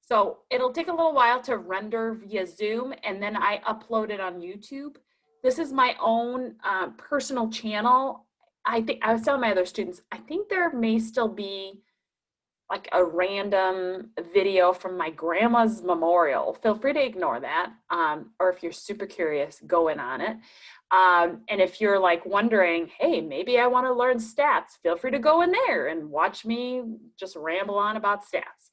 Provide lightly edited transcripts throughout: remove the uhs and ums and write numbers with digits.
So it'll take a little while to render via Zoom, and then I upload it on YouTube. This is my own personal channel. I think I was telling my other students, I think there may still be like a random video from my grandma's memorial. Feel free to ignore that. Or if you're super curious, go in on it. And if you're like wondering, hey, maybe I want to learn stats, feel free to go in there and watch me just ramble on about stats.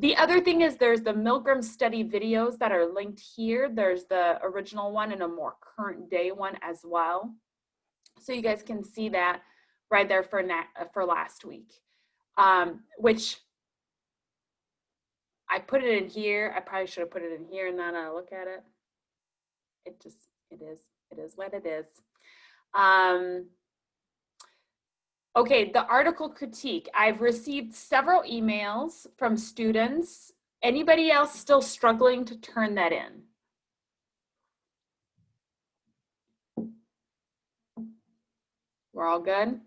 The other thing is there's the Milgram study videos that are linked here. There's the original one and a more current day one as well. So you guys can see that right there for last week. Which I put it in here. I probably should have put it in here and then I look at it. It is what it is. Okay, the article critique. I've received several emails from students. Anybody else still struggling to turn that in? We're all good?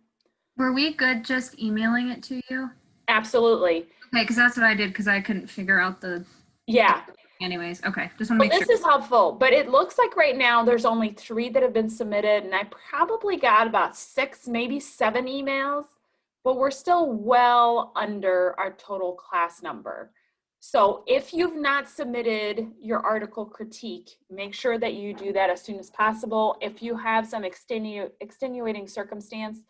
Were we good just emailing it to you? Absolutely. Okay, because that's what I did because I couldn't figure out the. Yeah. Anyways, okay, just want to make sure. This is helpful, but it looks like right now there's only 3 that have been submitted, and I probably got about 6, maybe 7 emails, but we're still well under our total class number. So if you've not submitted your article critique, make sure that you do that as soon as possible. If you have some extenuating circumstance,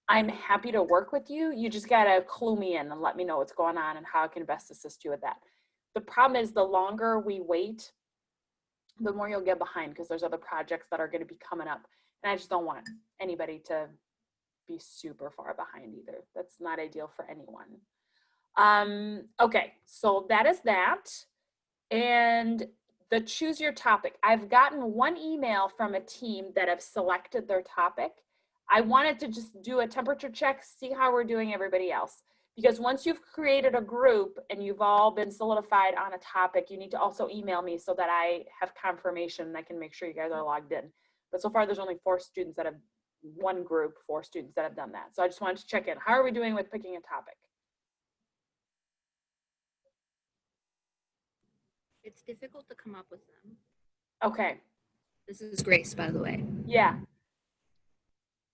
I'm happy to work with you. You just gotta clue me in and let me know what's going on and how I can best assist you with that. The problem is the longer we wait, the more you'll get behind because there's other projects that are going to be coming up. And I just don't want anybody to be super far behind either. That's not ideal for anyone. Okay, so that is that. And the choose your topic. I've gotten 1 email from a team that have selected their topic. I wanted to just do a temperature check, see how we're doing everybody else. Because once you've created a group and you've all been solidified on a topic, you need to also email me so that I have confirmation and I can make sure you guys are logged in. But so far there's only 4 students that have, 1 group, 4 students that have done that. So I just wanted to check in. How are we doing with picking a topic? It's difficult to come up with them. Okay. This is Grace, by the way. Yeah.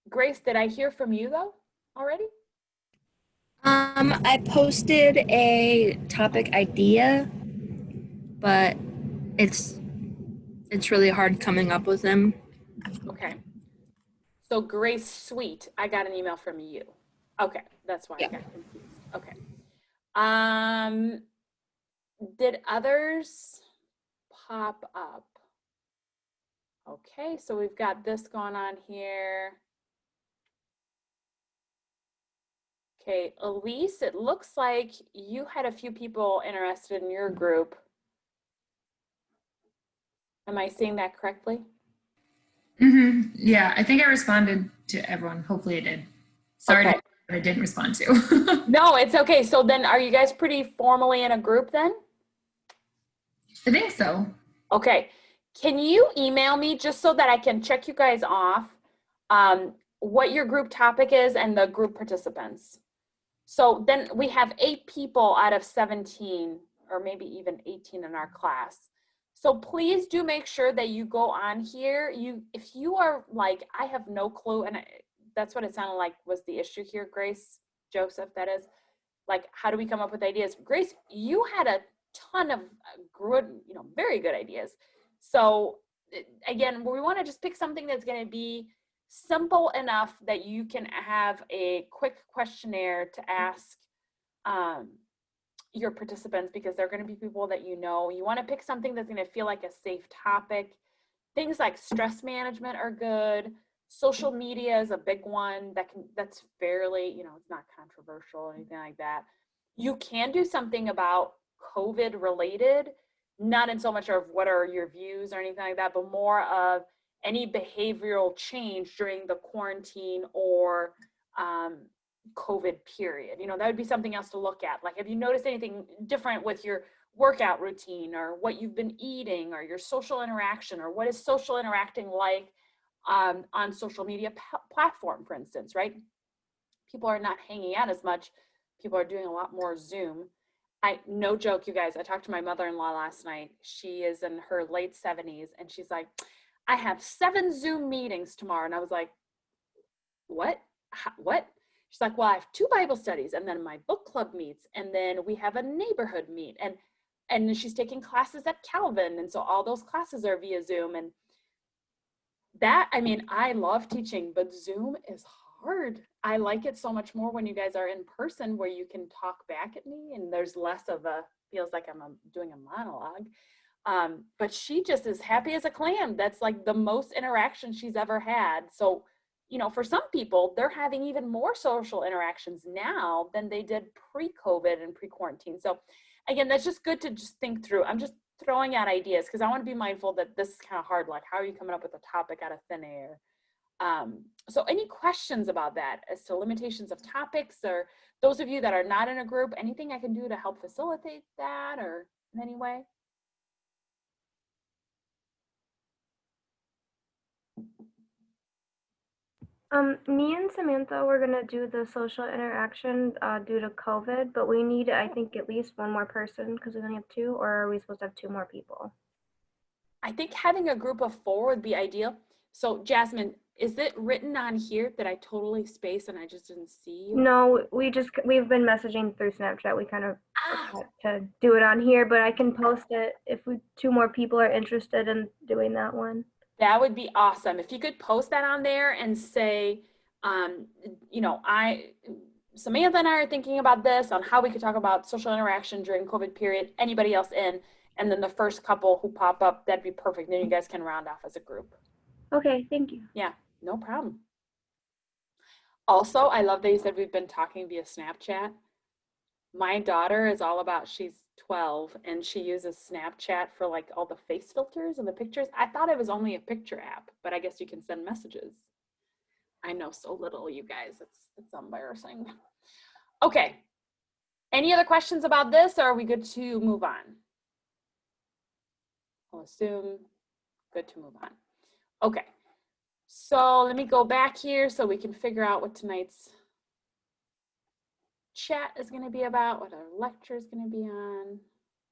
Grace, did I hear from you though already? I posted a topic idea, but it's really hard coming up with them. Okay. So Grace Sweet, I got an email from you. Okay, that's why I got confused. Okay. Did others pop up? Okay, so we've got this going on here. Okay, Elise, it looks like you had a few people interested in your group. Am I seeing that correctly? Yeah, I think I responded to everyone. Hopefully I did. Sorry Okay. I didn't respond to. No, it's okay. So then are you guys pretty formally in a group then? I think so. Okay. Can you email me just so that I can check you guys off what your group topic is and the group participants? So then we have 8 people out of 17 or maybe even 18 in our class. So please do make sure that you go on here. If you are like, I have no clue, and that's what it sounded like was the issue here, Grace, Joseph, that is, like, how do we come up with ideas? Grace, you had a ton of good, very good ideas. So again, we want to just pick something that's going to be simple enough that you can have a quick questionnaire to ask your participants, because they're going to be people that you know. You want to pick something that's going to feel like a safe topic. Things like stress management are good. Social media is a big one that's fairly, it's not controversial or anything like that. You can do something about COVID related, not in so much of what are your views or anything like that, but more of any behavioral change during the quarantine or COVID period. That would be something else to look at. Like, have you noticed anything different with your workout routine or what you've been eating or your social interaction, or what is social interacting like on social media platform, for instance, right? People are not hanging out as much. People are doing a lot more Zoom. No joke, you guys. I talked to my mother-in-law last night. She is in her late 70s, and she's like, I have 7 Zoom meetings tomorrow. And I was like, what? What? She's like, well, I have 2 Bible studies, and then my book club meets, and then we have a neighborhood meet, and she's taking classes at Calvin, and so all those classes are via Zoom. And that, I mean, I love teaching, but Zoom is hard. I like it so much more when you guys are in person, where you can talk back at me and there's less of a, feels like I'm doing a monologue. But she just is happy as a clam. That's like the most interaction she's ever had. So, you know, for some people, they're having even more social interactions now than they did pre-COVID and pre-quarantine. So again, that's just good to just think through. I'm just throwing out ideas because I want to be mindful that this is kind of hard. Like, how are you coming up with a topic out of thin air? So any questions about that as to limitations of topics, or those of you that are not in a group, anything I can do to help facilitate that or in any way? Me and Samantha were gonna do the social interaction due to COVID, but we need, I think, at least one more person because we only have 2, or are we supposed to have 2 more people? I think having a group of 4 would be ideal. So Jasmine, is it written on here that I totally spaced and I just didn't see you? No, we've been messaging through Snapchat. We kind of Ah, forgot to do it on here, but I can post it if 2 more people are interested in doing that one. that would be awesome. If you could post that on there and say, you know, Samantha and I are thinking about this on how we could talk about social interaction during COVID period, anybody else in, and then the first couple who pop up, that'd be perfect. Then you guys can round off as a group. Okay, thank you. Yeah, no problem. Also, I love that you said we've been talking via Snapchat. My daughter is all about, she's 12 and she uses Snapchat for like all the face filters and the pictures. I thought it was only a picture app, but I guess you can send messages. I know so little, you guys. It's embarrassing. Okay. Any other questions about this, or are we good to move on? I'll assume good to move on. Okay. So let me go back here so we can figure out what tonight's chat is going to be about, what our lecture is going to be on.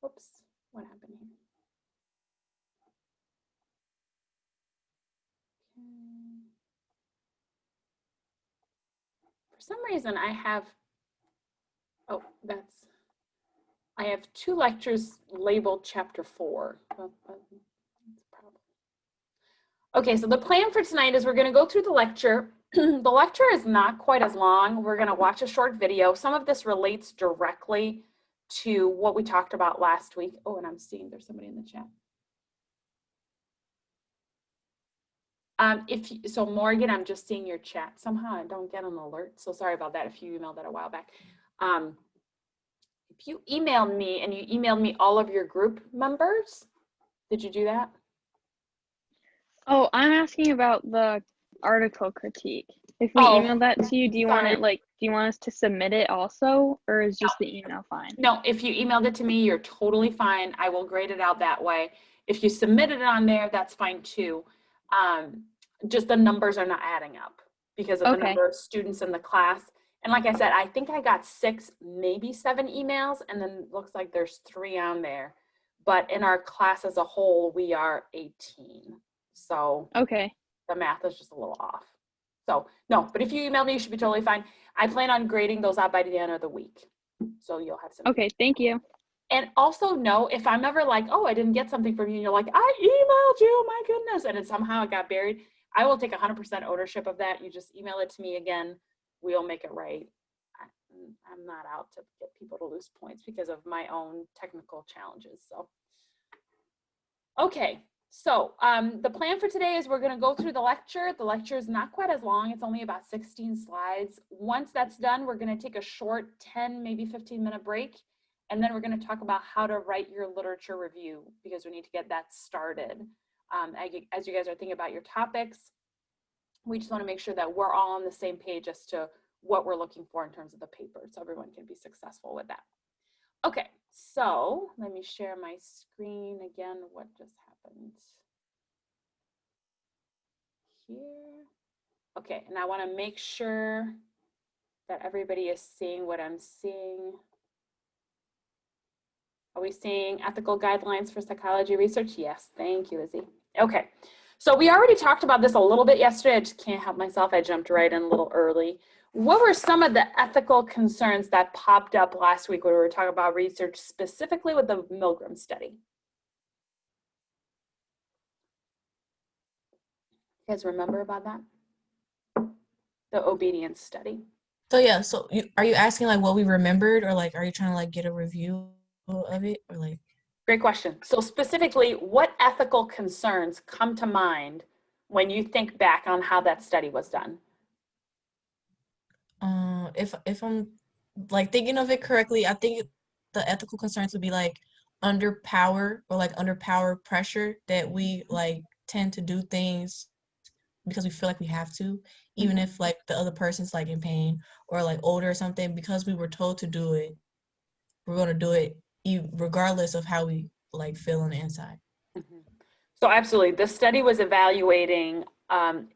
Whoops, what happened here? Okay. For some reason I have, I have 2 lectures labeled chapter 4. Well, that's a problem. Okay, so the plan for tonight is we're going to go through the lecture. The lecture is not quite as long. We're going to watch a short video. Some of this relates directly to what we talked about last week. Oh, and I'm seeing there's somebody in the chat. So Morgan, I'm just seeing your chat. Somehow I don't get an alert. So sorry about that if you emailed that a while back. If you emailed me and you emailed me all of your group members, did you do that? Oh, I'm asking about the article critique. If we Oh, email that to you, do you want sorry. it do you want us to submit it also, or is just the email fine? No, if you emailed it to me, you're totally fine. I will grade it out that way. If you submitted it on there, that's fine too. Just the numbers are not adding up because of the Okay. number of students in the class. And like I said, I think I got 6, maybe 7 emails, and then it looks like there's 3 on there. But in our class as a whole, we are 18. So Okay. the math is just a little off. So no, but if you email me, you should be totally fine. I plan on grading those out by the end of the week. So you'll have some. Okay, thank you. And also know if I'm ever like, oh, I didn't get something from you, and you're like, I emailed you, my goodness, and it somehow got buried, I will take 100% ownership of that. You just email it to me again. We'll make it right. I'm not out to get people to lose points because of my own technical challenges. So, okay. So the plan for today is we're going to go through the lecture. The lecture is not quite as long. It's only about 16 slides. Once that's done, we're going to take a short 10, maybe 15-minute break. And then we're going to talk about how to write your literature review because we need to get that started. As you guys are thinking about your topics, we just want to make sure that we're all on the same page as to what we're looking for in terms of the paper so everyone can be successful with that. Okay, so let me share my screen again. What just happened here? Okay, and I want to make sure that everybody is seeing what I'm seeing. we seeing ethical guidelines for psychology research? Yes, thank you, Izzy. Okay, so we already talked about this a little bit yesterday. I just can't help myself. I jumped right in a little early. What were some of the ethical concerns that popped up last week when we were talking about research specifically with the Milgram study? You guys remember about that? The obedience study. So yeah, so are you asking like what we remembered, or like are you trying to like get a review of it, or like? Great question. So specifically, what ethical concerns come to mind when you think back on how that study was done? If I'm like thinking of it correctly, I think the ethical concerns would be like under power, or like under power pressure, that we like tend to do things because we feel like we have to, even if like the other person's like in pain or like older or something, because we were told to do it, we're going to do it regardless of how we like feel on the inside. So absolutely, the study was evaluating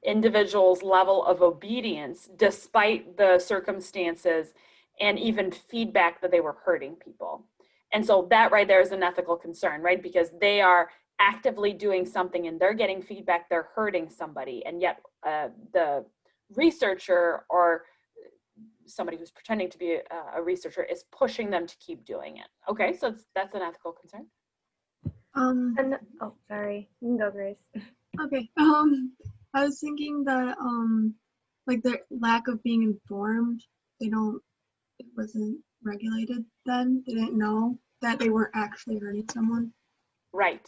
individuals' level of obedience despite the circumstances and even feedback that they were hurting people. And so that right there is an ethical concern, right? Because they are actively doing something and they're getting feedback, they're hurting somebody, and yet the researcher or somebody who's pretending to be a researcher is pushing them to keep doing it. Okay, so that's an ethical concern. And oh, sorry, you can go, Grace. Okay. I was thinking that like their lack of being informed, it wasn't regulated then. They didn't know that they weren't actually hurting someone. Right.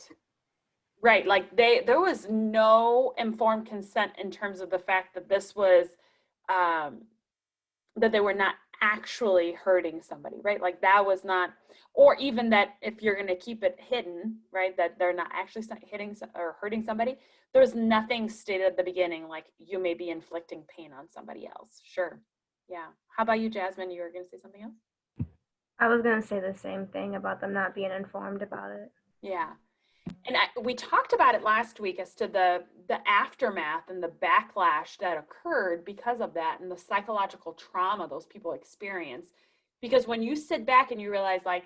Right. Like there was no informed consent in terms of the fact that this was that they were not actually hurting somebody, right? Like that was not, or even that if you're going to keep it hidden, right, that they're not actually hitting or hurting somebody, there was nothing stated at the beginning like you may be inflicting pain on somebody else. Sure. Yeah. How about you, Jasmine? You were going to say something else? I was gonna say the same thing about them not being informed about it. Yeah. And we talked about it last week as to the aftermath and the backlash that occurred because of that and the psychological trauma those people experience. Because when you sit back and you realize like,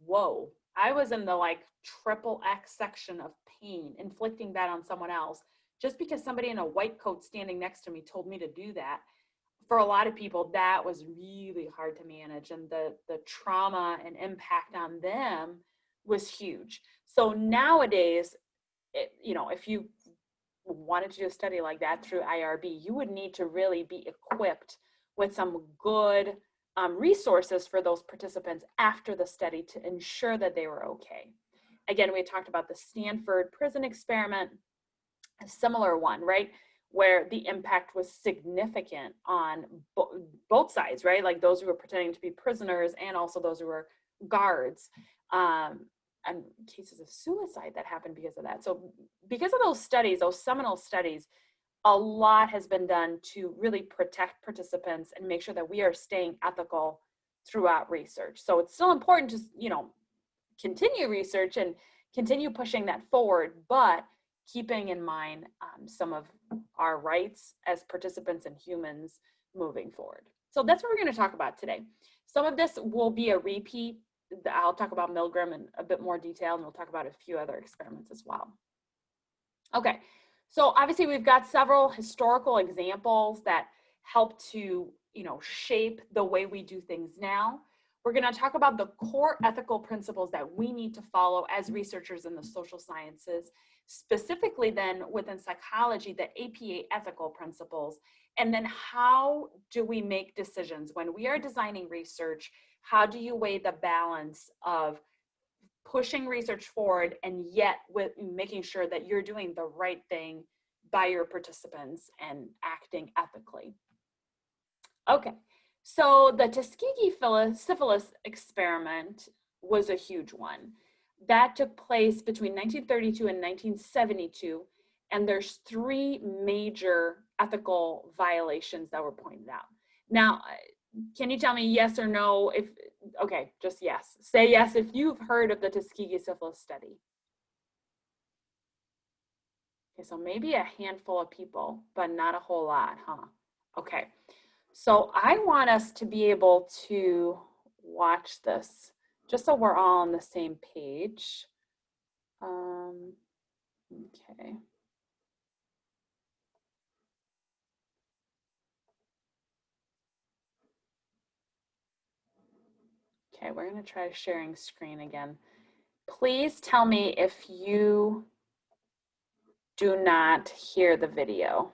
whoa, I was in the like triple X section of pain, inflicting that on someone else, just because somebody in a white coat standing next to me told me to do that. For a lot of people, that was really hard to manage, and the trauma and impact on them was huge. So nowadays, if you wanted to do a study like that through IRB, you would need to really be equipped with some good resources for those participants after the study to ensure that they were okay. Again, we talked about the Stanford prison experiment, a similar one, right? Where the impact was significant on both sides, right? Like those who were pretending to be prisoners and also those who were guards. And cases of suicide that happened because of that. So because of those studies, those seminal studies, a lot has been done to really protect participants and make sure that we are staying ethical throughout research. So it's still important to, continue research and continue pushing that forward, but keeping in mind some of our rights as participants and humans moving forward. So that's what we're going to talk about today. Some of this will be a repeat. I'll talk about Milgram in a bit more detail, and we'll talk about a few other experiments as well. Okay, so obviously we've got several historical examples that help to, shape the way we do things now. We're going to talk about the core ethical principles that we need to follow as researchers in the social sciences, specifically then within psychology, the APA ethical principles, and then how do we make decisions when we are designing research? How do you weigh the balance of pushing research forward and yet with making sure that you're doing the right thing by your participants and acting ethically? Okay, so the Tuskegee syphilis experiment was a huge one. That took place between 1932 and 1972, and there's 3 major ethical violations that were pointed out. Now, can you tell me yes or no okay, just yes. Say yes if you've heard of the Tuskegee syphilis study. Okay, so maybe a handful of people, but not a whole lot, huh? Okay, so I want us to be able to watch this just so we're all on the same page. Okay. Okay, we're going to try sharing screen again. Please tell me if you do not hear the video.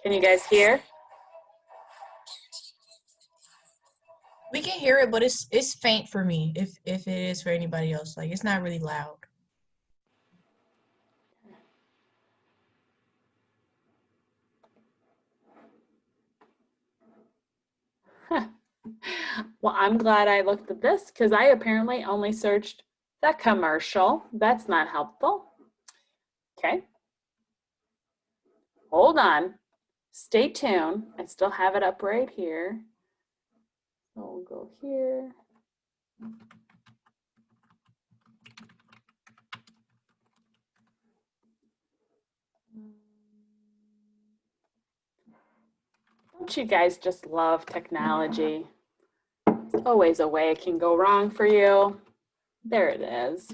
Can you guys hear? We can hear it, but it's faint for me. If it is for anybody else, like it's not really loud. Well, I'm glad I looked at this because I apparently only searched the commercial. That's not helpful. Okay. Hold on. Stay tuned. I still have it up right here. So we'll go here. Don't you guys just love technology? There's always a way it can go wrong for you. There it is.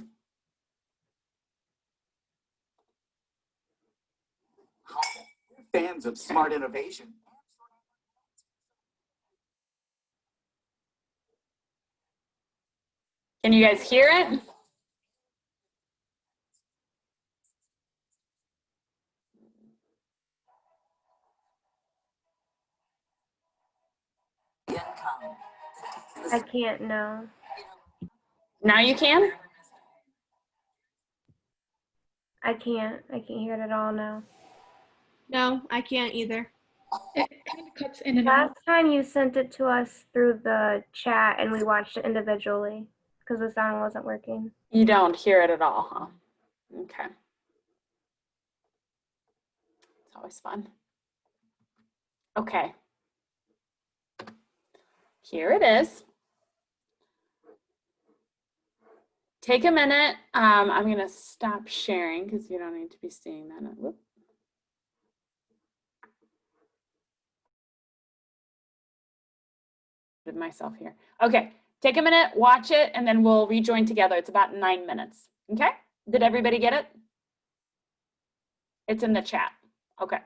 Fans of smart innovation. Can you guys hear it? I can't know. Now you can? I can't hear it at all now. No, I can't either. It kind of cuts in and out. Last time you sent it to us through the chat and we watched it individually because the sound wasn't working. You don't hear it at all, huh? Okay. It's always fun. Okay. Here it is. Take a minute. I'm going to stop sharing because you don't need to be seeing that. Whoop. Myself here. Okay, take a minute, watch it, and then we'll rejoin together. It's about 9 minutes. Okay? Did everybody get it? It's in the chat. Okay.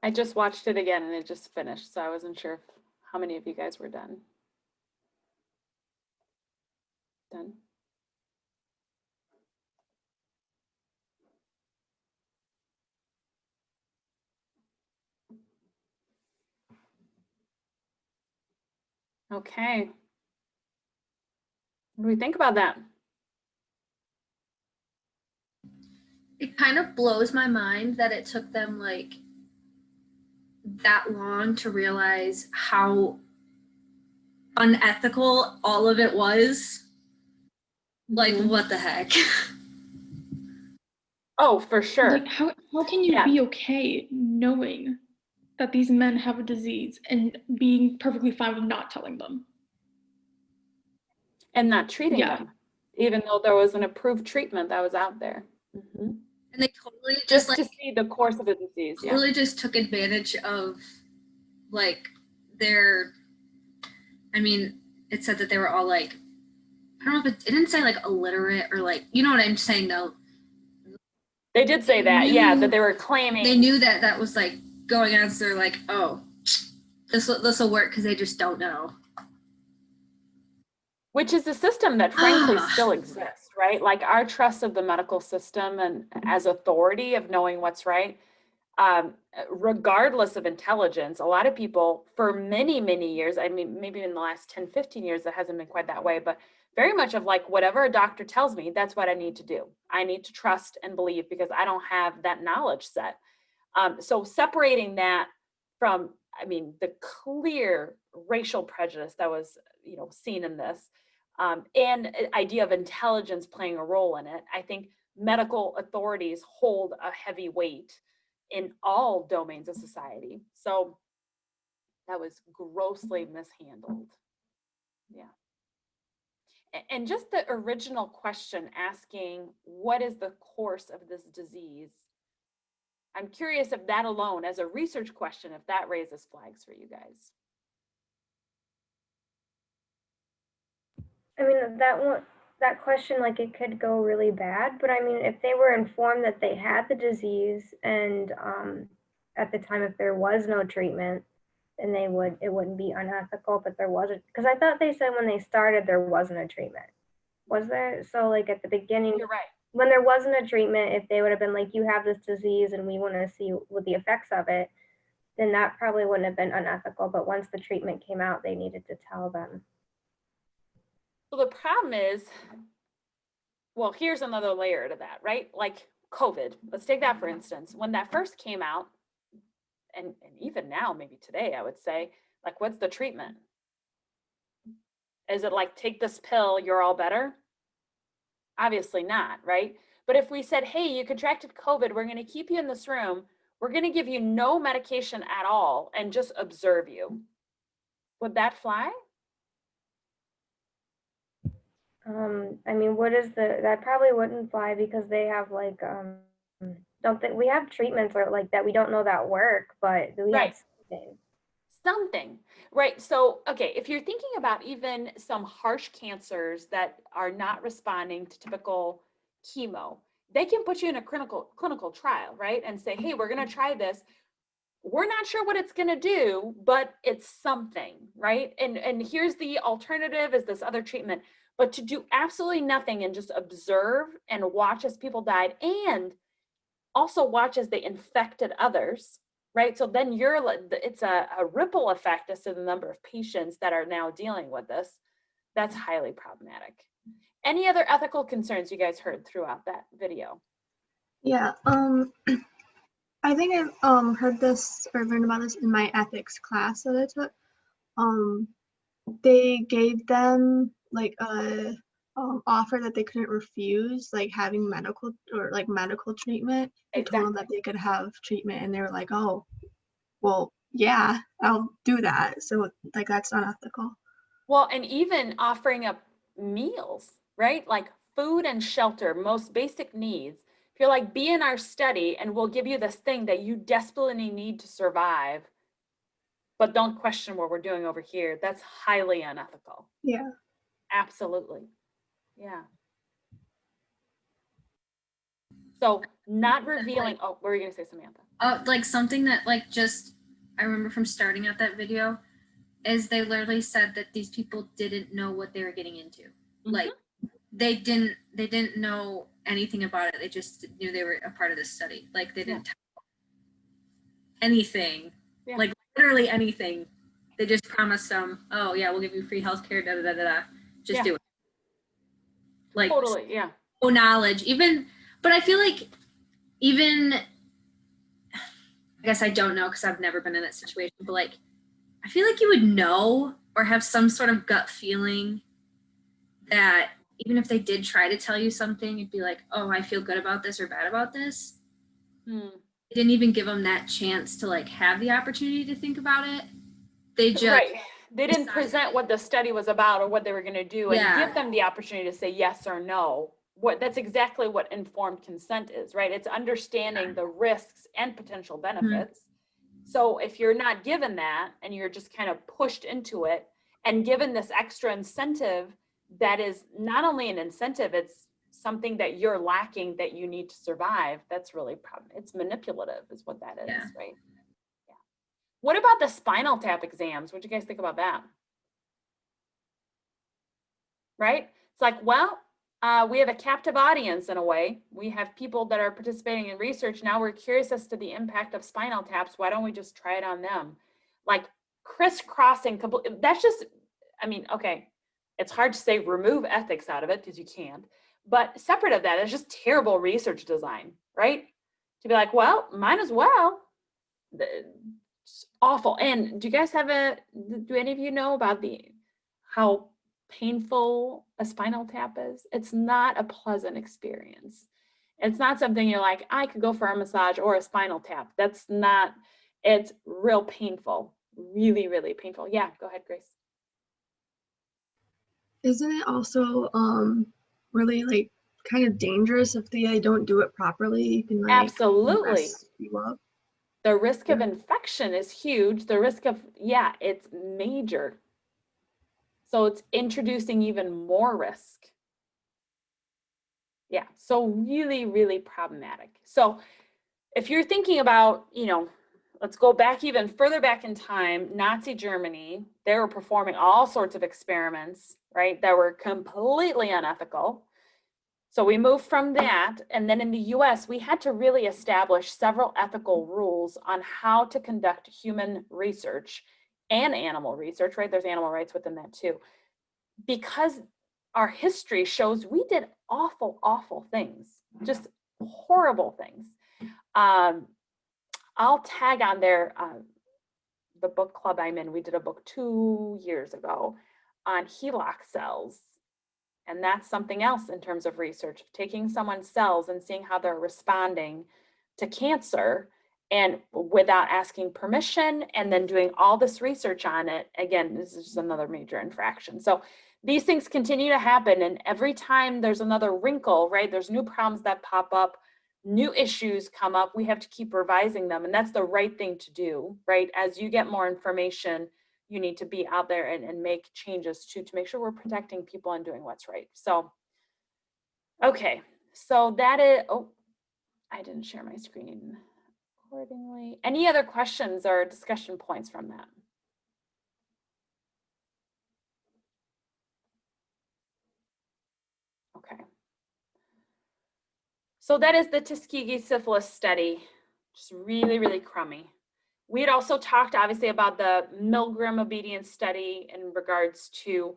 I just watched it again and it just finished, so I wasn't sure how many of you guys were done. Done. Okay. What do we think about that? It kind of blows my mind that it took them like that long to realize how unethical all of it was. Like, what the heck? Oh, for sure. Like, how can you Yeah. be okay knowing that these men have a disease and being perfectly fine with not telling them? And not treating Yeah. them, even though there was an approved treatment that was out there. Mhm. And they totally Just just to like see the course of the disease. Yeah. totally just took advantage of like their, I mean, it said that they were all like, I don't know if it didn't say like illiterate or like, you know what I'm saying though. They did say that, yeah, knew- that they were claiming. They knew that that was like going on, so they're like, oh, this will work because they just don't know. Which is a system that frankly Ah. still exists, right? Like our trust of the medical system and as authority of knowing what's right, regardless of intelligence, a lot of people for many, many years, I mean, maybe in the last 10, 15 years, that hasn't been quite that way, but very much of like, whatever a doctor tells me, that's what I need to do. I need to trust and believe because I don't have that knowledge set. So separating that from, I mean, the clear racial prejudice that was, seen in this, and idea of intelligence playing a role in it, I think medical authorities hold a heavy weight in all domains of society. So that was grossly mishandled. Yeah. And just the original question asking, what is the course of this disease? I'm curious if that alone, as a research question, if that raises flags for you guys. I mean, that question, like, it could go really bad, but I mean, if they were informed that they had the disease and at the time, if there was no treatment, then it wouldn't be unethical, but there wasn't, because I thought they said when they started there wasn't a treatment. Was there? So like at the beginning, You're right. when there wasn't a treatment, if they would have been like, you have this disease and we want to see what the effects of it, then that probably wouldn't have been unethical. But once the treatment came out, they needed to tell them. Well, the problem is, well, here's another layer to that, right? Like COVID, let's take that for instance. When that first came out, and even now, maybe today, I would say, like, what's the treatment? Is it like, take this pill, you're all better? Obviously not, right? But if we said, hey, you contracted COVID, we're going to keep you in this room, we're going to give you no medication at all and just observe you, would that fly? I mean, that probably wouldn't fly because they have like, don't think we have treatments or like that we don't know that work, but we Right. have Something, right? So, okay, if you're thinking about even some harsh cancers that are not responding to typical chemo, they can put you in a clinical trial, right? And say, hey, we're going to try this. We're not sure what it's going to do, but it's something, right? And here's the alternative is this other treatment. But to do absolutely nothing and just observe and watch as people died and also watch as they infected others, right? So then it's a ripple effect as to the number of patients that are now dealing with this. That's highly problematic. Any other ethical concerns you guys heard throughout that video? Yeah, I think I heard this or learned about this in my ethics class that I took. They gave them like a offer that they couldn't refuse, like having medical treatment. They told them that they could have treatment, and they were like, "Oh, well, yeah, I'll do that." So like that's not ethical. Well, and even offering up meals, right? Like food and shelter, most basic needs. If you're like, be in our study and we'll give you this thing that you desperately need to survive, but don't question what we're doing over here. That's highly unethical. Yeah. Absolutely. Yeah. So not revealing, oh, what were you gonna say, Samantha? Like something that like just I remember from starting out that video is they literally said that these people didn't know what they were getting into. Like they didn't know anything about it. They just knew they were a part of this study. Like they didn't tell anything. Yeah. Like literally anything. They just promised them, oh yeah, we'll give you free healthcare, da da da da da. Just Yeah. do it. Like Totally, yeah. no knowledge. But I feel like even I guess I don't know because I've never been in that situation, but like I feel like you would know or have some sort of gut feeling that even if they did try to tell you something, you'd be like, oh, I feel good about this or bad about this. They didn't even give them that chance to like have the opportunity to think about it. They just Right. They didn't decided- present what the study was about or what they were going to do and Yeah. give them the opportunity to say yes or no. That's exactly what informed consent is, right? It's understanding the risks and potential benefits. So if you're not given that and you're just kind of pushed into it and given this extra incentive that is not only an incentive, it's something that you're lacking that you need to survive. That's really it's manipulative is what that is, Yeah. right? Yeah. What about the spinal tap exams? What do you guys think about that? Right? It's like, well, we have a captive audience in a way. We have people that are participating in research. Now we're curious as to the impact of spinal taps. Why don't we just try it on them? Like crisscrossing, that's just, I mean, okay, it's hard to say remove ethics out of it because you can't. But separate of that, it's just terrible research design, right? To be like, well, might as well. It's awful. And do you guys do any of you know about how painful a spinal tap is? It's not a pleasant experience. It's not something you're like, I could go for a massage or a spinal tap. That's not, it's real painful, really, really painful. Yeah, go ahead, Grace. Isn't it also really like kind of dangerous if they don't do it properly? You can like Absolutely. mess you up. The risk of Yeah. infection is huge. The risk of, yeah, it's major. So it's introducing even more risk. Yeah, so really, really problematic. So if you're thinking about, let's go back even further back in time, Nazi Germany, they were performing all sorts of experiments, right, that were completely unethical. So we moved from that, and then in the US, we had to really establish several ethical rules on how to conduct human research and animal research, right? There's animal rights within that too. Because our history shows we did awful, awful things, just horrible things. I'll tag on there, the book club I'm in, we did a book 2 years ago on HeLoC cells. And that's something else in terms of research, taking someone's cells and seeing how they're responding to cancer and without asking permission and then doing all this research on it. Again, this is just another major infraction. So these things continue to happen. And every time there's another wrinkle, right, there's new problems that pop up, new issues come up, we have to keep revising them. And that's the right thing to do, right? As you get more information, you need to be out there and make changes to make sure we're protecting people and doing what's right. So, okay, so that is, oh, I didn't share my screen accordingly. Any other questions or discussion points from that? Okay. So that is the Tuskegee syphilis study, just really, really crummy. We had also talked obviously about the Milgram obedience study in regards to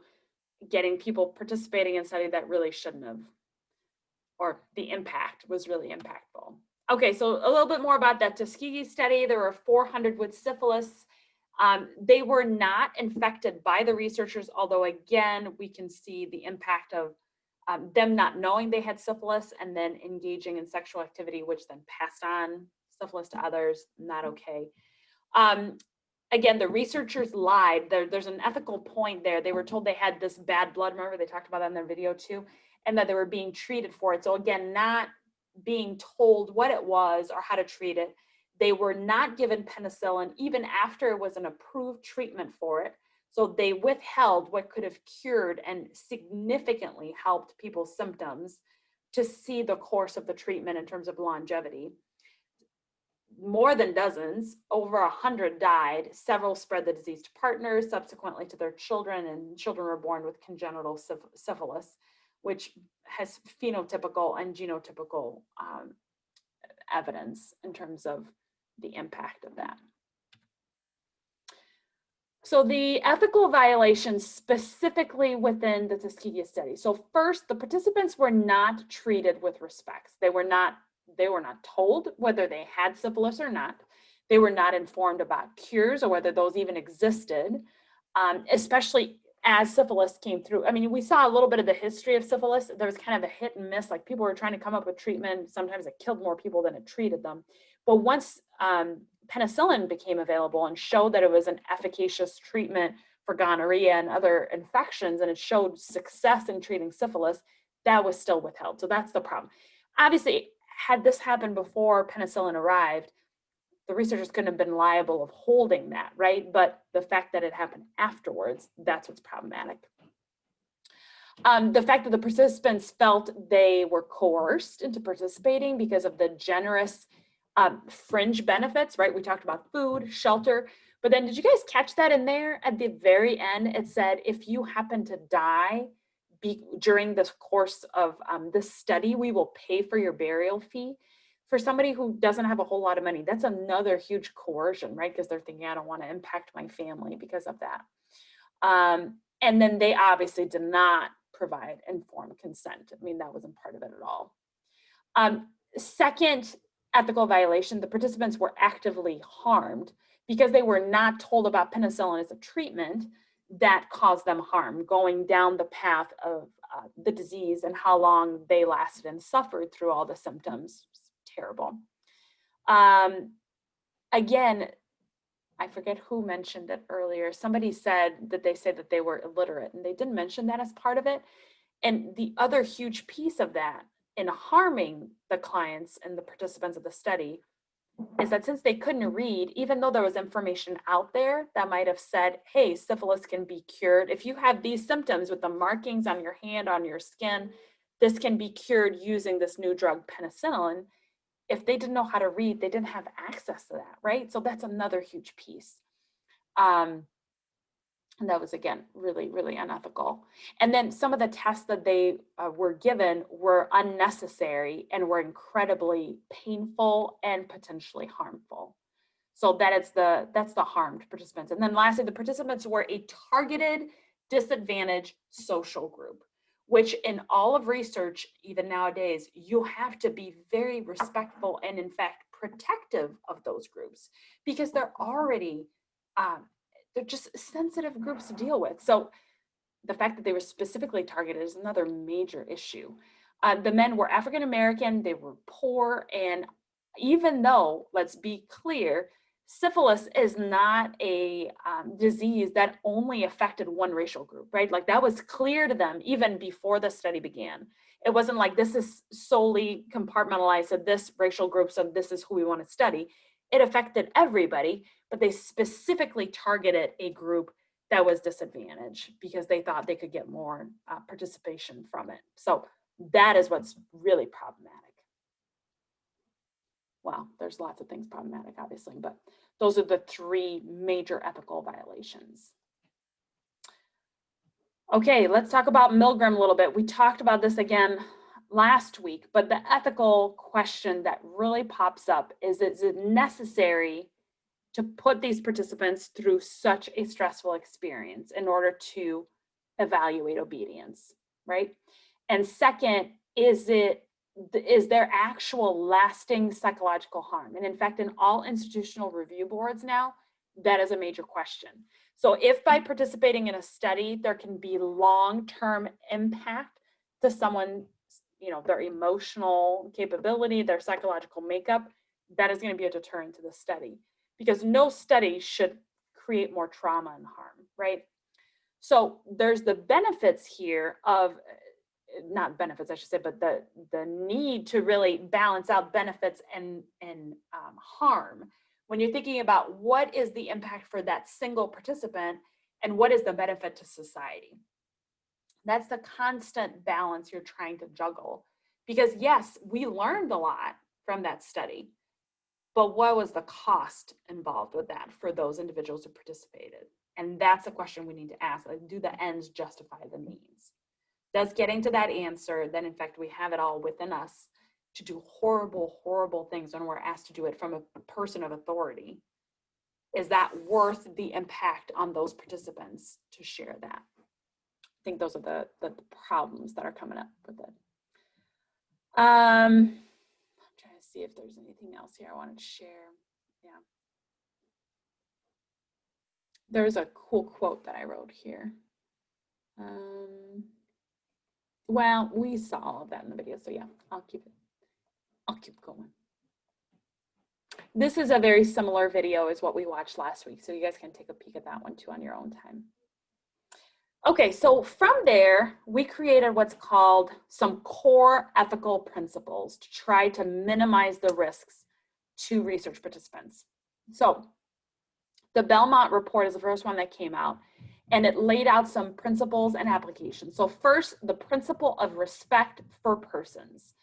getting people participating in study that really shouldn't have, or the impact was really impactful. Okay, so a little bit more about that Tuskegee study. There were 400 with syphilis. They were not infected by the researchers, although again, we can see the impact of them not knowing they had syphilis and then engaging in sexual activity, which then passed on syphilis to others, not okay. Again, the researchers lied. There's an ethical point there. They were told they had this bad blood, remember they talked about that in their video too, and that they were being treated for it. So again, not being told what it was or how to treat it. They were not given penicillin even after it was an approved treatment for it. So they withheld what could have cured and significantly helped people's symptoms to see the course of the treatment in terms of longevity. More than dozens, over 100 died. Several spread the disease to partners, subsequently to their children, and children were born with congenital syphilis, which has phenotypical and genotypical evidence in terms of the impact of that. So the ethical violations specifically within the Tuskegee study. So first, the participants were not treated with respect. They were not told whether they had syphilis or not. They were not informed about cures or whether those even existed, especially as syphilis came through. I mean, we saw a little bit of the history of syphilis. There was kind of a hit and miss, like people were trying to come up with treatment. Sometimes it killed more people than it treated them. But once penicillin became available and showed that it was an efficacious treatment for gonorrhea and other infections, and it showed success in treating syphilis, that was still withheld. So that's the problem. Obviously, had this happened before penicillin arrived, the researchers couldn't have been liable of holding that, right? But the fact that it happened afterwards, that's what's problematic. The fact that the participants felt they were coerced into participating because of the generous fringe benefits, right? We talked about food, shelter, but then did you guys catch that in there? At the very end, it said, if you happen to die during the course of this study, we will pay for your burial fee. For somebody who doesn't have a whole lot of money, that's another huge coercion, right? Because they're thinking, I don't want to impact my family because of that. And then they obviously did not provide informed consent. I mean, that wasn't part of it at all. Second ethical violation, the participants were actively harmed because they were not told about penicillin as a treatment that caused them harm, going down the path of the disease and how long they lasted and suffered through all the symptoms. Terrible. Again, I forget who mentioned it earlier. Somebody said that they were illiterate, and they didn't mention that as part of it. And the other huge piece of that in harming the clients and the participants of the study is that since they couldn't read, even though there was information out there that might have said, hey, syphilis can be cured. If you have these symptoms with the markings on your hand, on your skin, this can be cured using this new drug, penicillin. If they didn't know how to read, they didn't have access to that, right? So that's another huge piece. And that was, again, really, really unethical. And then some of the tests that they were given were unnecessary and were incredibly painful and potentially harmful. So that's the harmed participants. And then lastly, the participants were a targeted disadvantaged social group, which in all of research, even nowadays, you have to be very respectful and in fact protective of those groups because they're already, they're just sensitive groups to deal with. So the fact that they were specifically targeted is another major issue. The men were African-American, they were poor, and even though, let's be clear, syphilis is not a disease that only affected one racial group, right? Like that was clear to them even before the study began. It wasn't like this is solely compartmentalized to this racial group, so this is who we want to study. It affected everybody, but they specifically targeted a group that was disadvantaged because they thought they could get more participation from it. So that is what's really problematic. Well, there's lots of things problematic, obviously, but those are the three major ethical violations. Okay, let's talk about Milgram a little bit. We talked about this again last week, but the ethical question that really pops up is it necessary to put these participants through such a stressful experience in order to evaluate obedience, right? And second, is there actual lasting psychological harm? And in fact, in all institutional review boards now, that is a major question. So if by participating in a study, there can be long-term impact to someone, their emotional capability, their psychological makeup, that is going to be a deterrent to the study because no study should create more trauma and harm, right? So there's the benefits here of, not benefits, I should say, but the need to really balance out benefits and harm when you're thinking about what is the impact for that single participant and what is the benefit to society. That's the constant balance you're trying to juggle Because yes, we learned a lot from that study, but what was the cost involved with that for those individuals who participated? And that's a question we need to ask. Like, do the ends justify the means? Does getting to that answer, then in fact we have it all within us to do horrible, horrible things when we're asked to do it from a person of authority? Is that worth the impact on those participants to share that? I think those are the problems that are coming up with it. I'm trying to see if there's anything else here I wanted to share. Yeah. There's a cool quote that I wrote here. Well, we saw all of that in the video, so yeah, I'll keep going. This is a very similar video as what we watched last week, so you guys can take a peek at that one too on your own time. Okay, so from there, we created what's called some core ethical principles to try to minimize the risks to research participants. So the Belmont report is the first one that came out, and it laid out some principles and applications. So first, the principle of respect for persons.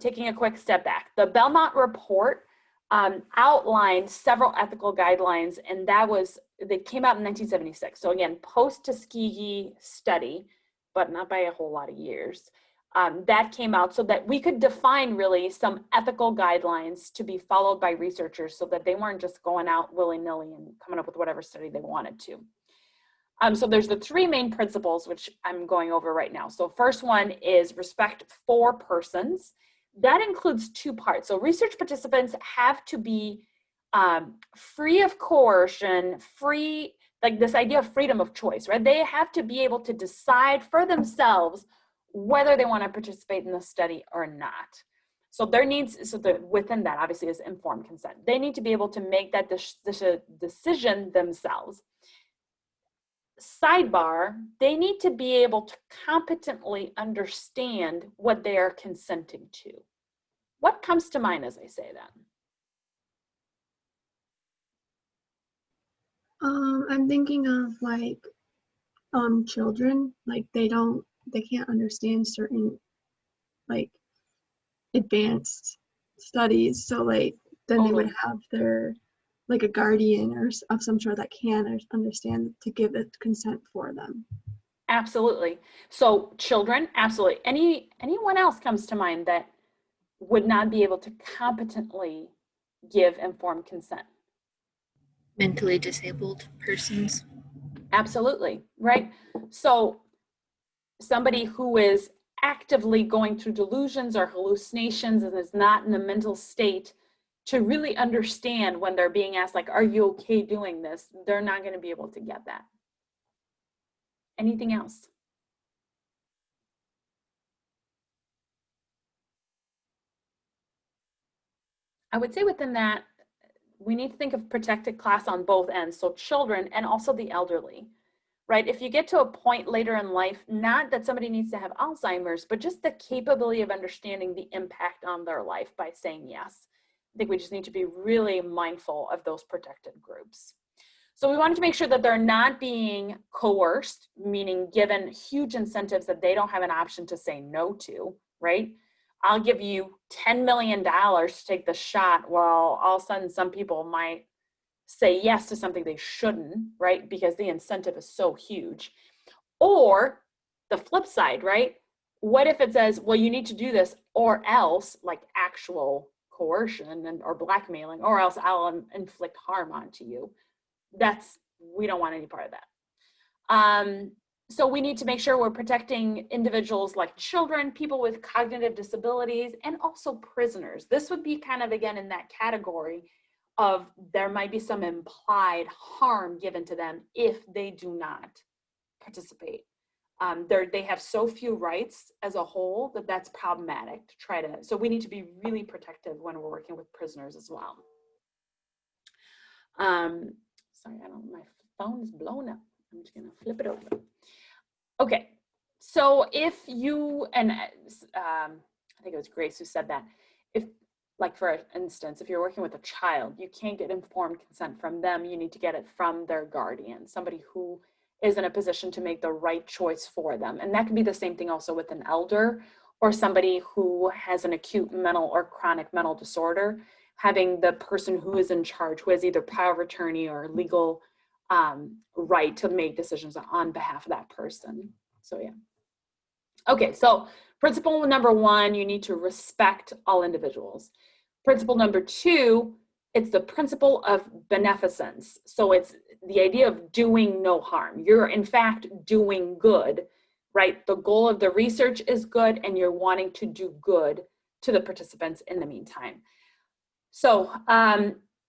Taking a quick step back, the Belmont report outlined several ethical guidelines, and they came out in 1976. So again, post-Tuskegee study, but not by a whole lot of years. That came out so that we could define really some ethical guidelines to be followed by researchers so that they weren't just going out willy-nilly and coming up with whatever study they wanted to. So there's the three main principles, which I'm going over right now. So first one is respect for persons. That includes two parts. So research participants have to be free of coercion, free, like this idea of freedom of choice, right? They have to be able to decide for themselves whether they want to participate in the study or not. So within that obviously is informed consent. They need to be able to make that decision themselves. Sidebar, they need to be able to competently understand what they are consenting to. What comes to mind as I say that? I'm thinking of like children, like they can't understand certain like advanced studies, so like then they would have their like a guardian or of some sort that can understand to give it consent for them. Absolutely. So children, absolutely. Anyone else comes to mind that would not be able to competently give informed consent? Mentally disabled persons. Absolutely, right? So somebody who is actively going through delusions or hallucinations and is not in a mental state to really understand when they're being asked, like, are you okay doing this? They're not going to be able to get that. Anything else? I would say within that, we need to think of protected class on both ends, so children and also the elderly, right? If you get to a point later in life, not that somebody needs to have Alzheimer's, but just the capability of understanding the impact on their life by saying yes. I think we just need to be really mindful of those protected groups. So we wanted to make sure that they're not being coerced, meaning given huge incentives that they don't have an option to say no to, right? I'll give you $10 million to take the shot, while all of a sudden some people might say yes to something they shouldn't, right? Because the incentive is so huge. Or the flip side, right? What if it says, well, you need to do this or else, like actual coercion or blackmailing, or else I'll inflict harm onto you. We don't want any part of that. So we need to make sure we're protecting individuals like children, people with cognitive disabilities, and also prisoners. This would be kind of, again, in that category of there might be some implied harm given to them if they do not participate. They have so few rights as a whole that's problematic to try to, so we need to be really protective when we're working with prisoners as well. Sorry, my phone is blown up. I'm just gonna flip it over. Okay, so if you, and I think it was Grace who said that, if, like for instance, if you're working with a child, you can't get informed consent from them, you need to get it from their guardian, somebody who is in a position to make the right choice for them. And that can be the same thing also with an elder or somebody who has an acute mental or chronic mental disorder, having the person who is in charge, who has either power of attorney or legal right to make decisions on behalf of that person. So yeah. Okay, so principle number 1, you need to respect all individuals. Principle number 2, it's the principle of beneficence. So it's the idea of doing no harm. You're in fact doing good, right? The goal of the research is good, and you're wanting to do good to the participants in the meantime. So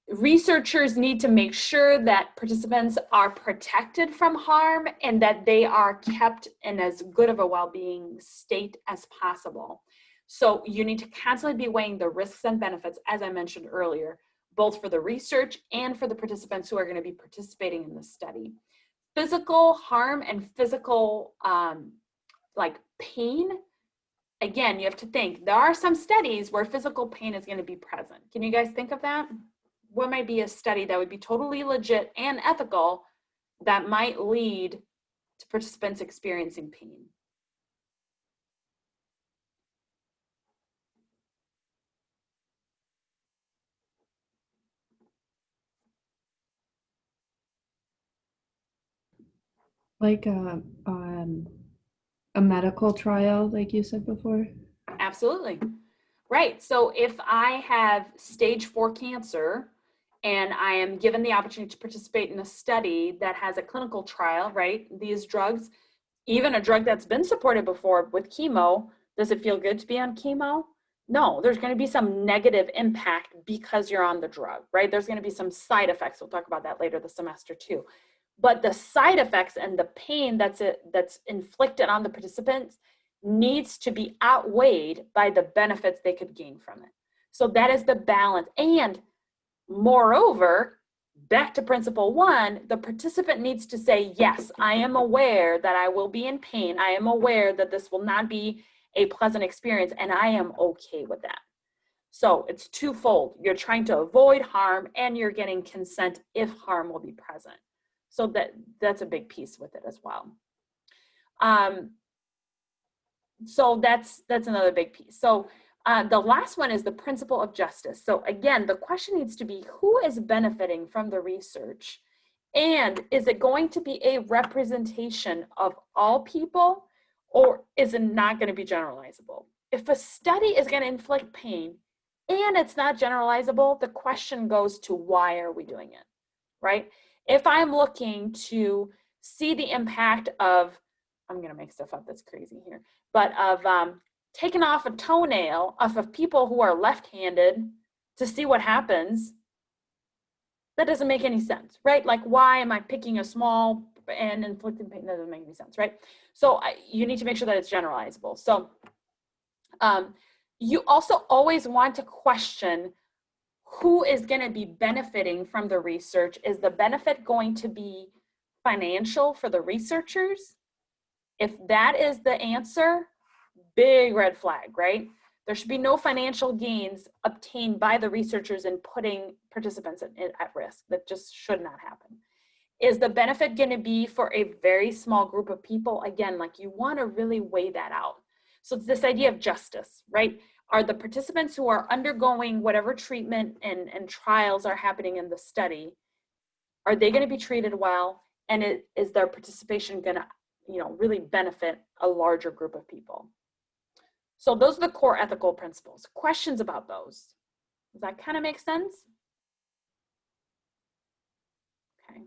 researchers need to make sure that participants are protected from harm and that they are kept in as good of a well-being state as possible. So you need to constantly be weighing the risks and benefits, as I mentioned earlier, both for the research and for the participants who are going to be participating in the study. Physical harm and physical like pain, again, you have to think, there are some studies where physical pain is going to be present. Can you guys think of that? What might be a study that would be totally legit and ethical that might lead to participants experiencing pain? Like a medical trial, like you said before? Absolutely. Right. So if I have stage 4 cancer and I am given the opportunity to participate in a study that has a clinical trial, right? These drugs, even a drug that's been supported before with chemo, does it feel good to be on chemo? No, there's going to be some negative impact because you're on the drug, right? There's going to be some side effects. We'll talk about that later this semester too. But the side effects and the pain that's inflicted on the participants needs to be outweighed by the benefits they could gain from it. So that is the balance. And moreover, back to principle 1, the participant needs to say, yes, I am aware that I will be in pain. I am aware that this will not be a pleasant experience, and I am okay with that. So it's twofold. You're trying to avoid harm, and you're getting consent if harm will be present. So that's a big piece with it as well. So that's another big piece. So the last one is the principle of justice. So again, the question needs to be, who is benefiting from the research? And is it going to be a representation of all people, or is it not going to be generalizable? If a study is going to inflict pain and it's not generalizable, the question goes to, why are we doing it, right? If I'm looking to see the impact of, I'm going to make stuff up that's crazy here, but of taking off a toenail of people who are left-handed to see what happens, that doesn't make any sense, right? Like, why am I picking a small and inflicting pain? That doesn't make any sense, right? So you need to make sure that it's generalizable. So you also always want to question who is going to be benefiting from the research. Is the benefit going to be financial for the researchers? If that is the answer, big red flag, right? There should be no financial gains obtained by the researchers in putting participants at risk. That just should not happen. Is the benefit going to be for a very small group of people? Again, like, you want to really weigh that out. So it's this idea of justice, right? Are the participants who are undergoing whatever treatment and trials are happening in the study, are they going to be treated well? And is their participation going to, really benefit a larger group of people? So those are the core ethical principles. Questions about those? Does that kind of make sense? Okay.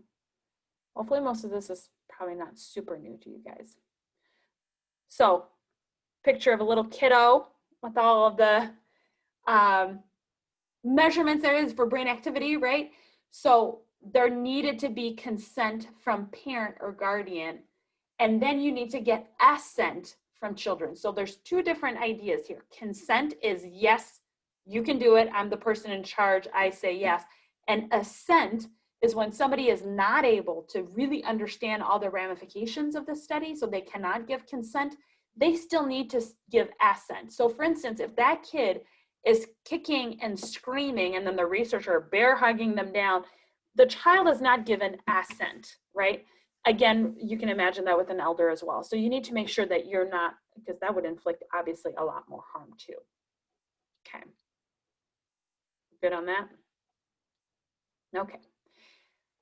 Hopefully most of this is probably not super new to you guys. So, picture of a little kiddo with all of the measurements there is for brain activity, right? So there needed to be consent from parent or guardian, and then you need to get assent from children. So there's 2 different ideas here. Consent is, yes, you can do it. I'm the person in charge. I say yes. And assent is when somebody is not able to really understand all the ramifications of the study, so they cannot give consent. They still need to give assent. So for instance, if that kid is kicking and screaming and then the researcher bear hugging them down, the child is not given assent, right? again, you can imagine that with an elder as well. So you need to make sure that you're not, because that would inflict obviously a lot more harm too. Okay. Good on that? Okay.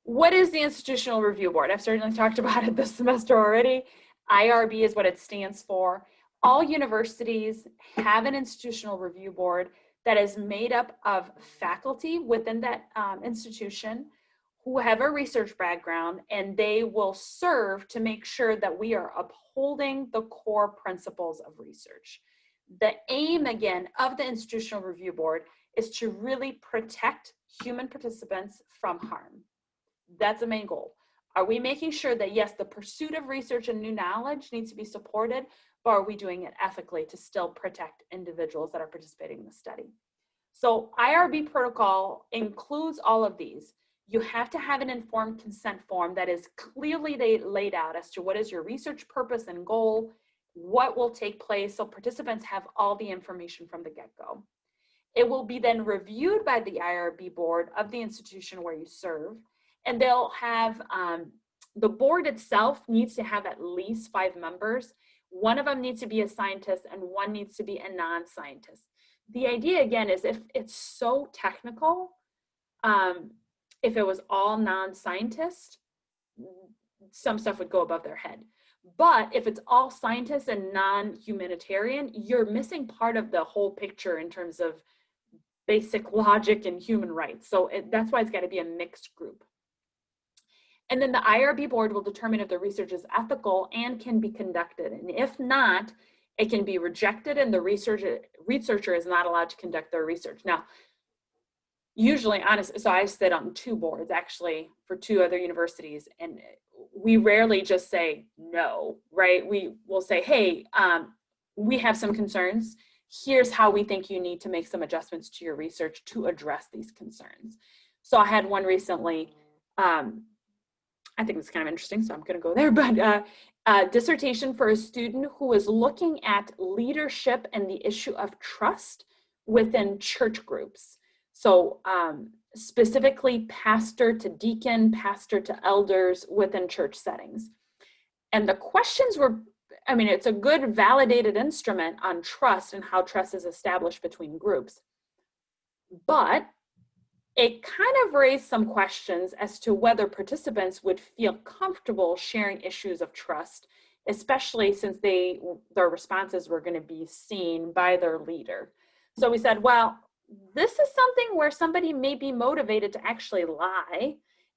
What is the Institutional Review Board? I've certainly talked about it this semester already. IRB is what it stands for. All universities have an Institutional Review Board that is made up of faculty within that institution who have a research background, and they will serve to make sure that we are upholding the core principles of research. The aim, again, of the Institutional Review Board is to really protect human participants from harm. That's the main goal. Are we making sure that, yes, the pursuit of research and new knowledge needs to be supported, but are we doing it ethically to still protect individuals that are participating in the study? So IRB protocol includes all of these. You have to have an informed consent form that is clearly laid out as to what is your research purpose and goal, what will take place, so participants have all the information from the get-go. It will be then reviewed by the IRB board of the institution where you serve, and they'll have, the board itself needs to have at least 5 members. One of them needs to be a scientist and one needs to be a non-scientist. The idea, again, is if it's so technical, if it was all non-scientists, some stuff would go above their head. But if it's all scientists and non-humanitarian, you're missing part of the whole picture in terms of basic logic and human rights. So that's why it's got to be a mixed group. And then the IRB board will determine if the research is ethical and can be conducted. And if not, it can be rejected and the researcher is not allowed to conduct their research. Now, usually, honestly, so I sit on 2 boards actually for 2 other universities, and we rarely just say no, right? We will say, hey, we have some concerns. Here's how we think you need to make some adjustments to your research to address these concerns. So I had one recently, I think it's kind of interesting, so I'm going to go there, but dissertation for a student who is looking at leadership and the issue of trust within church groups. So specifically pastor to deacon, pastor to elders within church settings. And the questions were, I mean, it's a good validated instrument on trust and how trust is established between groups. But it kind of raised some questions as to whether participants would feel comfortable sharing issues of trust, especially since their responses were going to be seen by their leader. So we said, well, this is something where somebody may be motivated to actually lie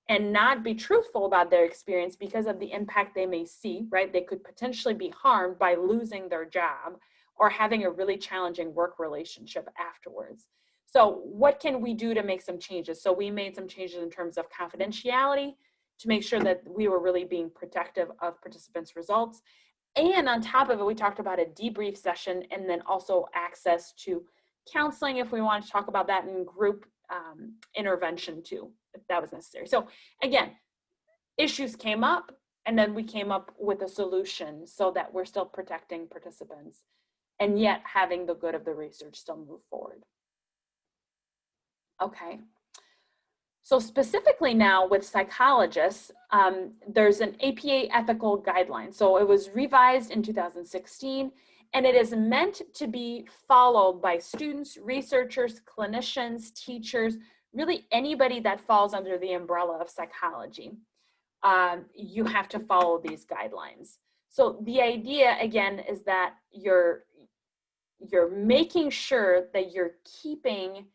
and not be truthful about their experience because of the impact they may see, right? They could potentially be harmed by losing their job or having a really challenging work relationship afterwards. So what can we do to make some changes? So we made some changes in terms of confidentiality to make sure that we were really being protective of participants' results. And on top of it, we talked about a debrief session and then also access to counseling if we want to talk about that in group intervention too, if that was necessary. So again, issues came up and then we came up with a solution so that we're still protecting participants and yet having the good of the research still move forward. Okay. So specifically now with psychologists, there's an APA ethical guideline. So it was revised in 2016, and it is meant to be followed by students, researchers, clinicians, teachers, really anybody that falls under the umbrella of psychology. You have to follow these guidelines. So the idea, again, is that you're making sure that you're keeping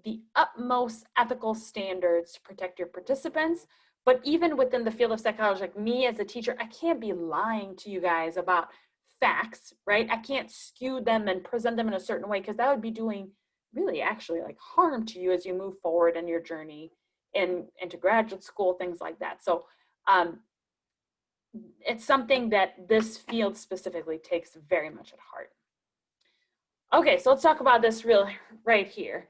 the utmost ethical standards to protect your participants. But even within the field of psychology, like me as a teacher, I can't be lying to you guys about facts, right? I can't skew them and present them in a certain way because that would be doing really actually like harm to you as you move forward in your journey into graduate school, things like that. So it's something that this field specifically takes very much at heart. Okay, so let's talk about this right here.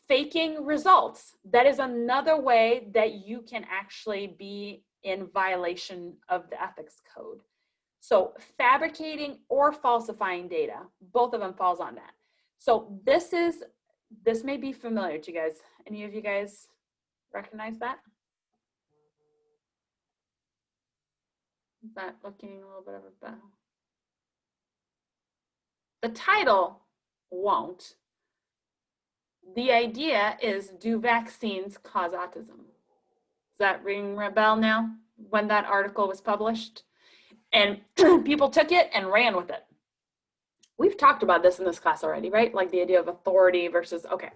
Faking results. That is another way that you can actually be in violation of the ethics code. So fabricating or falsifying data, both of them falls on that. So this may be familiar to you guys. Any of you guys recognize that? Is that looking a little bit of a bell? The title won't. The idea is, do vaccines cause autism? Does that ring a bell now when that article was published? And people took it and ran with it. We've talked about this in this class already, right? Like the idea of authority versus, okay.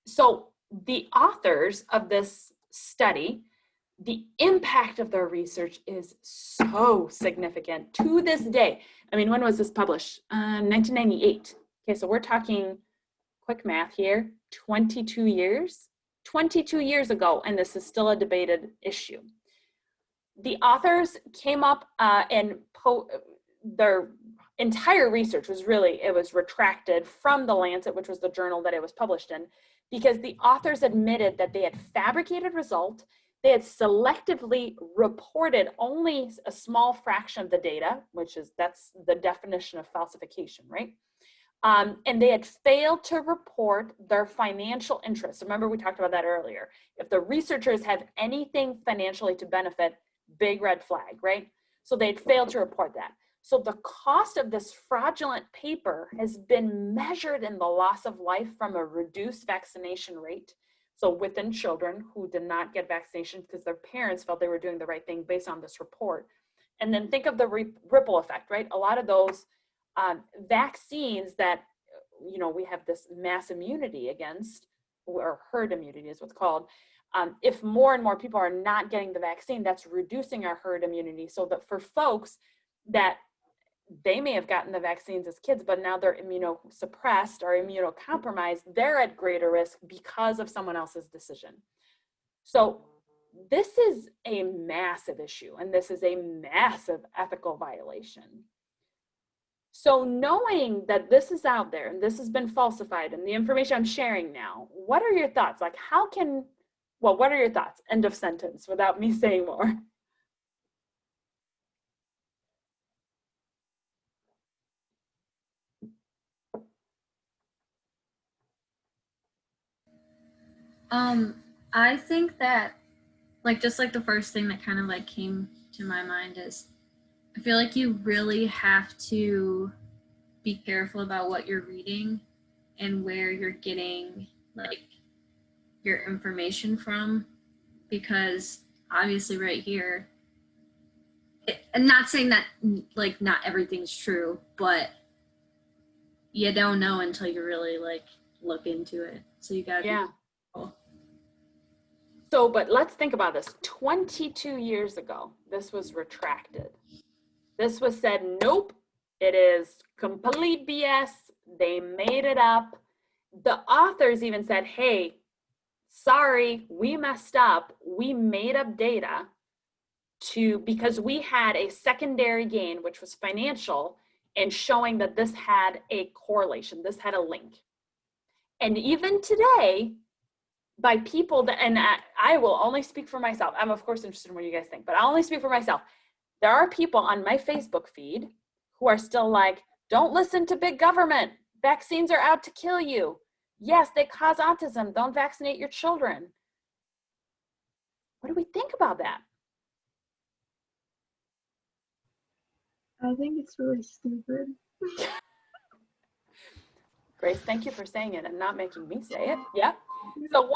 So the authors of this study, the impact of their research is so significant to this day. I mean, when was this published? 1998. Okay, so we're talking, quick math here, 22 years. 22 years ago, and this is still a debated issue. The authors came up and their entire research was really, it was retracted from The Lancet, which was the journal that it was published in, because the authors admitted that they had fabricated result, they had selectively reported only a small fraction of the data, that's the definition of falsification, right? And they had failed to report their financial interests. Remember, we talked about that earlier. If the researchers have anything financially to benefit, big red flag, right? So they'd failed to report that. So the cost of this fraudulent paper has been measured in the loss of life from a reduced vaccination rate. So within children who did not get vaccination because their parents felt they were doing the right thing based on this report. And then think of the ripple effect, right? A lot of those vaccines that, we have this mass immunity against, or herd immunity is what's called. If more and more people are not getting the vaccine, that's reducing our herd immunity. So that for folks that they may have gotten the vaccines as kids, but now they're immunosuppressed or immunocompromised, they're at greater risk because of someone else's decision. So this is a massive issue, and this is a massive ethical violation. So knowing that this is out there and this has been falsified and the information I'm sharing now, what are your thoughts? Like what are your thoughts? End of sentence without me saying more. I think that just the first thing that kind of came to my mind is I feel like you really have to be careful about what you're reading and where you're getting your information from, because obviously right here, I'm not saying that not everything's true, but you don't know until you really look into it. So you gotta be careful. So, but let's think about this. 22 years ago, this was retracted. This was said, nope, it is complete BS. They made it up. The authors even said, hey, sorry, we messed up. We made up data because we had a secondary gain, which was financial, and showing that this had a correlation, this had a link. And even today, by people that, and I will only speak for myself. I'm of course interested in what you guys think, but I'll only speak for myself. There are people on my Facebook feed who are still like, don't listen to big government. Vaccines are out to kill you. Yes, they cause autism. Don't vaccinate your children. What do we think about that? I think it's really stupid. Grace, thank you for saying it and not making me say it. Yeah. So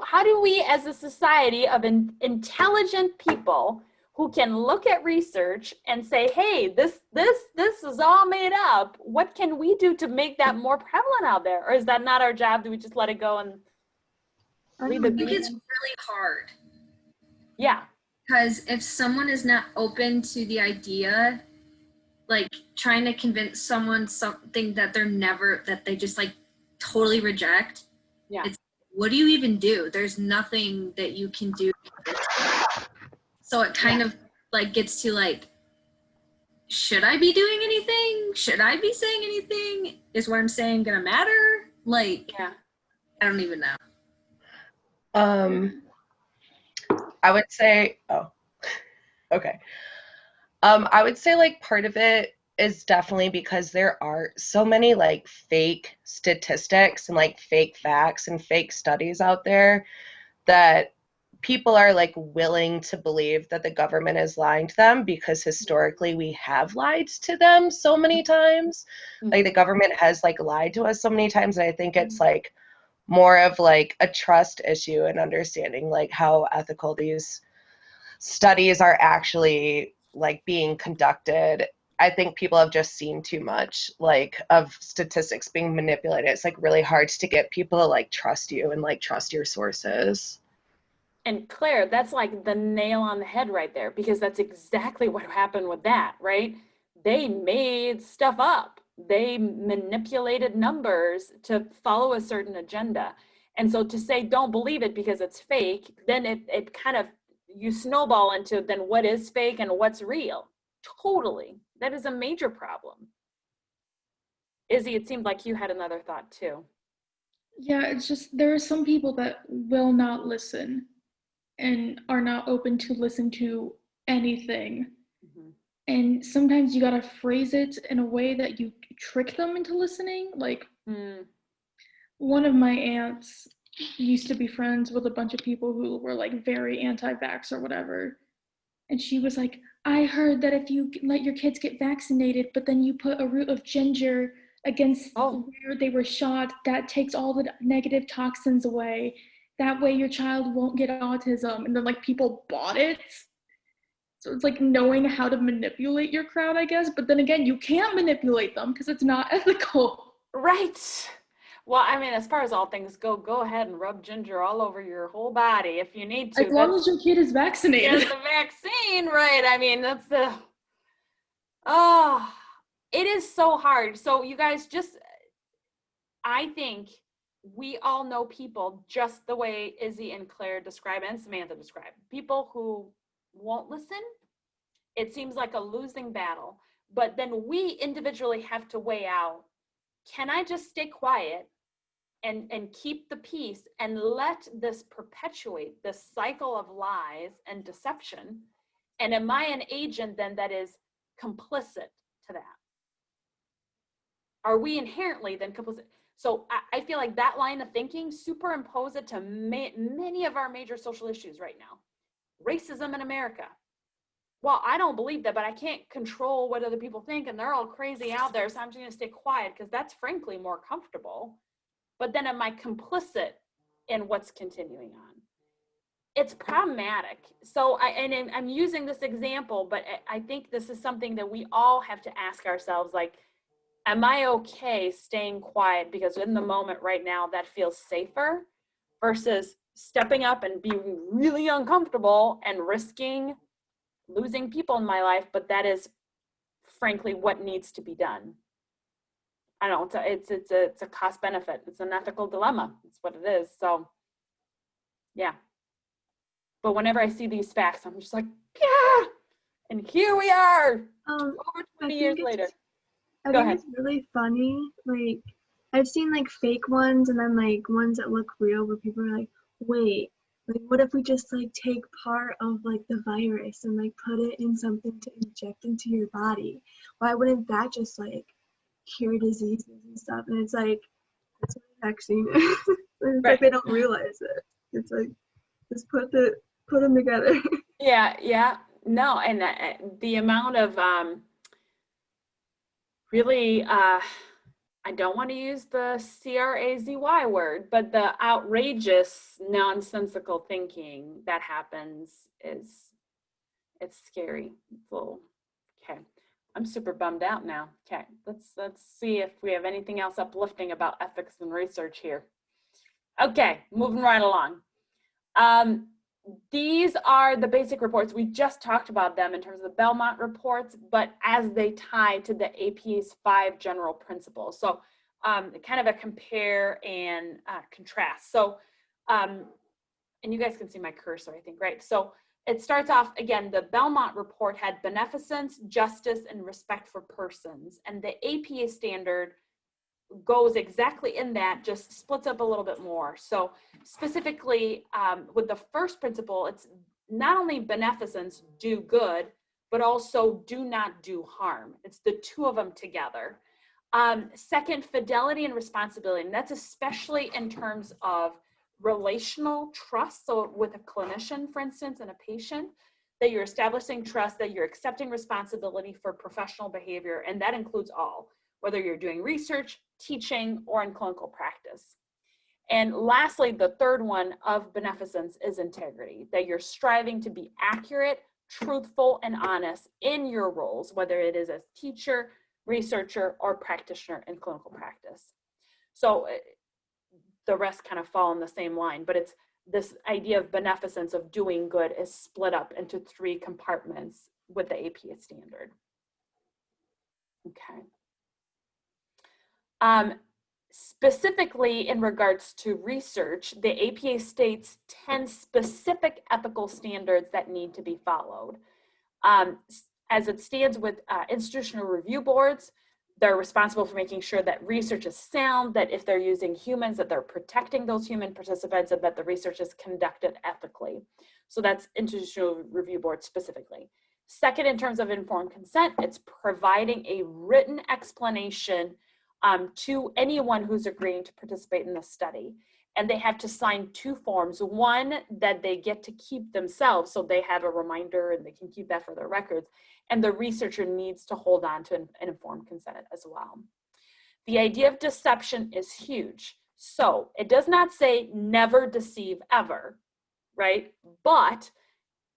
how do we as a society of intelligent people who can look at research and say, hey, this is all made up. What can we do to make that more prevalent out there? Or is that not our job? Do we just let it go and leave it be? I think it's really hard. Yeah. Because if someone is not open to the idea, trying to convince someone something that they just totally reject. Yeah. It's, what do you even do? There's nothing that you can do. So it kind of gets to should I be doing anything? Should I be saying anything? Is what I'm saying gonna matter? Yeah. I don't even know. I would say, okay. I would say part of it is definitely because there are so many fake statistics and fake facts and fake studies out there that people are like willing to believe that the government is lying to them because historically we have lied to them so many times. Like the government has like lied to us so many times, and I think it's like more of like a trust issue and understanding like how ethical these studies are actually like being conducted. I think people have just seen too much like of statistics being manipulated. It's like really hard to get people to like trust you and like trust your sources. And Claire, that's like the nail on the head right there, because that's exactly what happened with that, right? They made stuff up. They manipulated numbers to follow a certain agenda. And so to say, don't believe it because it's fake, then it kind of, you snowball into then what is fake and what's real. Totally. That is a major problem. Izzy, it seemed like you had another thought too. Yeah, it's just there are some people that will not listen and are not open to listen to anything. And sometimes you gotta phrase it in a way that you trick them into listening. Like one of my aunts used to be friends with a bunch of people who were like very anti-vax or whatever. And she was like, I heard that if you let your kids get vaccinated, but then you put a root of ginger against where they were shot, that takes all the negative toxins away. That way your child won't get autism. And then like people bought it. So it's like knowing how to manipulate your crowd, I guess. But then again, you can't manipulate them because it's not ethical. Right. Well, I mean, as far as all things go ahead and rub ginger all over your whole body if you need to. As long as your kid is vaccinated. Get the vaccine, right? I mean, that's the, it is so hard. So you guys just, I think we all know people just the way Izzy and Claire describe and Samantha describe. People who won't listen. It seems like a losing battle. But then we individually have to weigh out, can I just stay quiet and keep the peace and let this perpetuate this cycle of lies and deception? And am I an agent then that is complicit to that? Are we inherently then complicit? So I feel like that line of thinking, superimpose it to many of our major social issues right now. Racism in America. Well, I don't believe that, but I can't control what other people think, and they're all crazy out there, so I'm just going to stay quiet because that's frankly more comfortable. But then am I complicit in what's continuing on? It's problematic. So I'm using this example, but I think this is something that we all have to ask ourselves, like, am I okay staying quiet because in the moment right now that feels safer versus stepping up and being really uncomfortable and risking losing people in my life, but that is frankly what needs to be done. I don't know, it's a cost benefit. It's an ethical dilemma. It's what it is. So yeah. But whenever I see these facts, I'm just like, yeah. And here we are, over 20 years later. I think it's really funny. Like, I've seen like fake ones and then like ones that look real where people are like, wait, like what if we just like take part of like the virus and like put it in something to inject into your body? Why wouldn't that just like cure diseases and stuff? And it's like, that's what a vaccine is. It's like they don't realize it. It's like, just put them together. Yeah. No, and the amount of really, I don't want to use the crazy word, but the outrageous, nonsensical thinking that happens it's scary. It's a little, okay. I'm super bummed out now. Okay, let's see if we have anything else uplifting about ethics and research here. Okay, moving right along. These are the basic reports. We just talked about them in terms of the Belmont reports, but as they tie to the APA's 5 general principles. So kind of a compare and contrast. So, and you guys can see my cursor, I think, right? So it starts off, again, the Belmont report had beneficence, justice, and respect for persons. And the APA standard goes exactly in that, just splits up a little bit more. So specifically with the first principle, it's not only beneficence, do good, but also do not do harm. It's the two of them together. Second, fidelity and responsibility. And that's especially in terms of relational trust. So with a clinician, for instance, and a patient, that you're establishing trust, that you're accepting responsibility for professional behavior, and that includes all, whether you're doing research, teaching, or in clinical practice. And lastly, the third one of beneficence is integrity, that you're striving to be accurate, truthful, and honest in your roles, whether it is as teacher, researcher, or practitioner in clinical practice. So the rest kind of fall in the same line, but it's this idea of beneficence, of doing good, is split up into 3 compartments with the APA standard. Okay. Specifically in regards to research, the APA states 10 specific ethical standards that need to be followed. As it stands with institutional review boards, they're responsible for making sure that research is sound, that if they're using humans, that they're protecting those human participants, and that the research is conducted ethically. So that's institutional review board specifically. Second, in terms of informed consent, it's providing a written explanation to anyone who's agreeing to participate in the study. And they have to sign 2 forms. One that they get to keep themselves, so they have a reminder and they can keep that for their records. And the researcher needs to hold on to an informed consent as well. The idea of deception is huge. So it does not say never deceive ever, right? But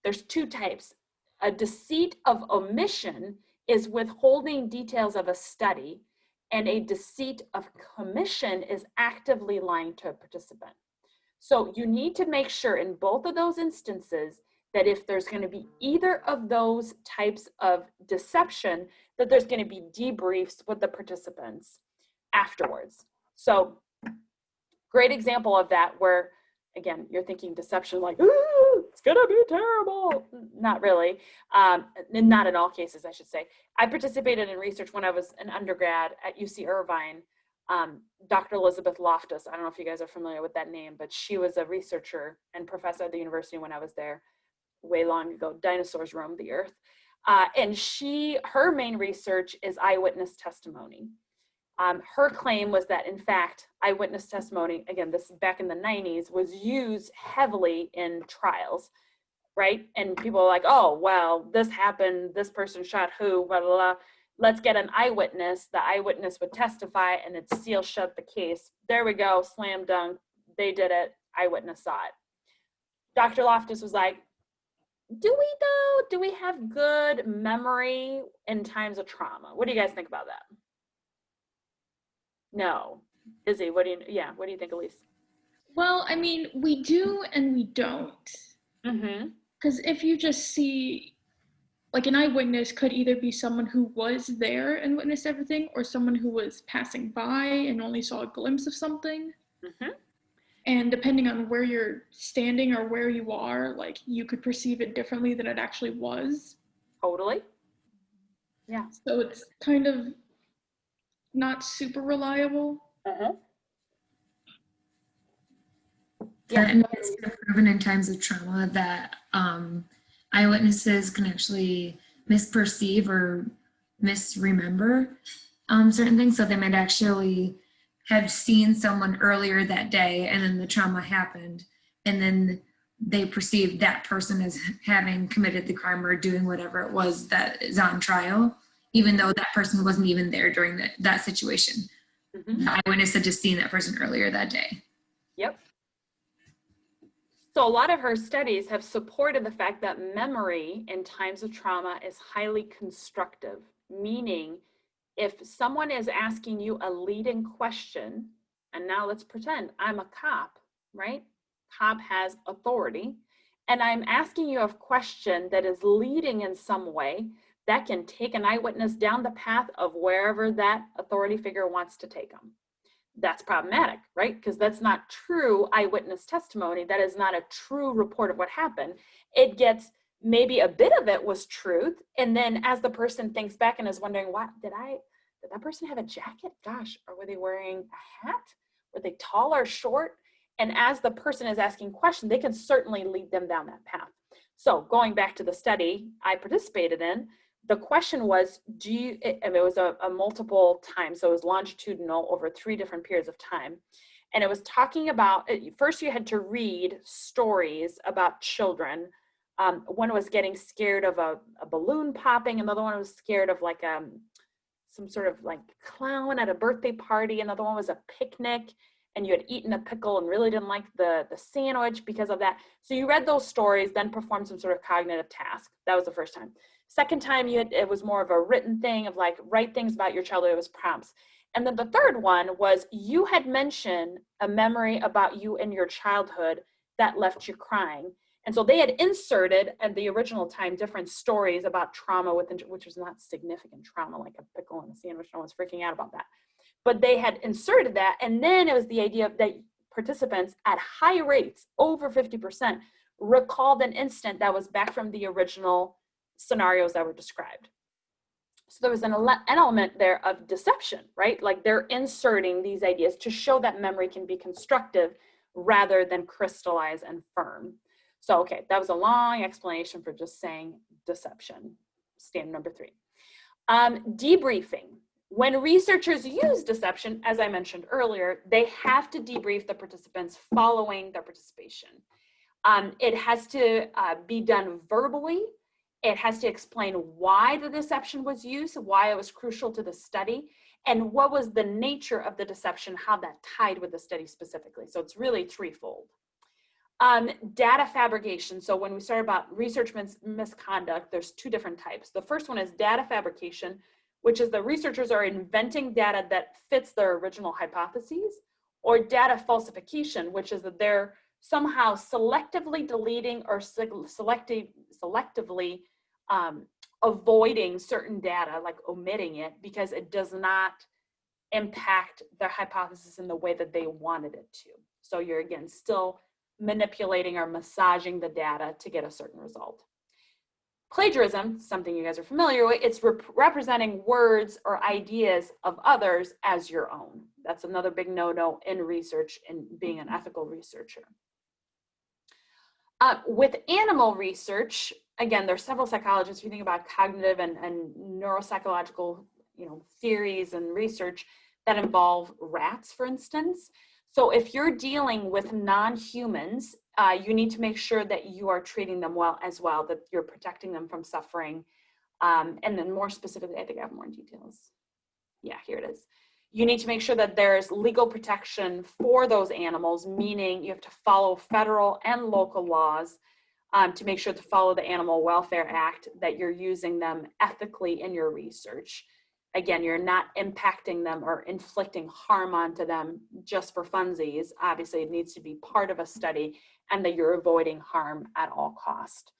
there's 2 types. A deceit of omission is withholding details of a study, and a deceit of commission is actively lying to a participant. So you need to make sure in both of those instances that if there's going to be either of those types of deception, that there's going to be debriefs with the participants afterwards. So great example of that where, again, you're thinking deception like, ooh, it's going to be terrible. Not really. Not in all cases, I should say. I participated in research when I was an undergrad at UC Irvine. Dr. Elizabeth Loftus, I don't know if you guys are familiar with that name, but she was a researcher and professor at the university when I was there way long ago. Dinosaurs roamed the earth. And her main research is eyewitness testimony. Her claim was that, in fact, eyewitness testimony, again, this is back in the 90s, was used heavily in trials, right? And people are like, oh, well, this happened, this person shot who, blah, blah, blah. Let's get an eyewitness. The eyewitness would testify and it seal shut the case. There we go, slam dunk. They did it. Eyewitness saw it. Dr. Loftus was like, do we though? Do we have good memory in times of trauma? What do you guys think about that? No. Izzy, what do you think, Elise? Well, I mean, we do and we don't. Mm-hmm. Because if you just see, like, an eyewitness could either be someone who was there and witnessed everything, or someone who was passing by and only saw a glimpse of something. Mm-hmm. And depending on where you're standing or where you are, like, you could perceive it differently than it actually was. Totally. Yeah. So it's kind of not super reliable. Uh-huh. Yeah, and it's been proven in times of trauma that eyewitnesses can actually misperceive or misremember certain things. So they might actually have seen someone earlier that day and then the trauma happened, and then they perceive that person as having committed the crime or doing whatever it was that is on trial, even though that person wasn't even there during that situation. Mm-hmm. The eyewitness had just seen that person earlier that day. Yep. So a lot of her studies have supported the fact that memory in times of trauma is highly constructive, meaning if someone is asking you a leading question, and now let's pretend I'm a cop, right? Cop has authority, and I'm asking you a question that is leading in some way that can take an eyewitness down the path of wherever that authority figure wants to take them. That's problematic, right? Because that's not true eyewitness testimony. That is not a true report of what happened. It gets, maybe a bit of it was truth. And then as the person thinks back and is wondering, what, did that person have a jacket? Gosh, or were they wearing a hat? Were they tall or short? And as the person is asking questions, they can certainly lead them down that path. So going back to the study I participated in, the question was, it was a multiple time, so it was longitudinal over 3 different periods of time. And it was talking about, first you had to read stories about children. One was getting scared of a balloon popping. Another one was scared of like some sort of like clown at a birthday party. Another one was a picnic, and you had eaten a pickle and really didn't like the sandwich because of that. So you read those stories, then performed some sort of cognitive task. That was the first time. Second time, it was more of a written thing of like, write things about your childhood. It was prompts. And then the third one was, you had mentioned a memory about you in your childhood that left you crying. And so they had inserted at the original time different stories about trauma, which was not significant trauma, like a pickle and a sandwich. No one's freaking out about that. But they had inserted that. And then it was the idea that participants at high rates, over 50%, recalled an instant that was back from the original scenarios that were described. So there was an element there of deception, right? Like they're inserting these ideas to show that memory can be constructive rather than crystallized and firm. So, okay, that was a long explanation for just saying deception. Standard number 3. Debriefing. When researchers use deception, as I mentioned earlier, they have to debrief the participants following their participation. It has to be done verbally. It has to explain why the deception was used, why it was crucial to the study, and what was the nature of the deception, how that tied with the study specifically. So it's really threefold. Data fabrication. So when we start about research misconduct, there's 2 different types. The first one is data fabrication, which is the researchers are inventing data that fits their original hypotheses, or data falsification, which is that they're somehow selectively deleting or selectively avoiding certain data, like omitting it, because it does not impact their hypothesis in the way that they wanted it to. So you're, again, still manipulating or massaging the data to get a certain result. Plagiarism, something you guys are familiar with, it's representing words or ideas of others as your own. That's another big no-no in research and being an ethical researcher. With animal research, again, there's several psychologists. If you think about cognitive and neuropsychological, theories and research that involve rats, for instance. So if you're dealing with non-humans, you need to make sure that you are treating them well as well, that you're protecting them from suffering. And then more specifically, I think I have more details. Yeah, here it is. You need to make sure that there's legal protection for those animals, meaning you have to follow federal and local laws to make sure to follow the Animal Welfare Act, that you're using them ethically in your research. Again, you're not impacting them or inflicting harm onto them just for funsies. Obviously, it needs to be part of a study, and that you're avoiding harm at all cost,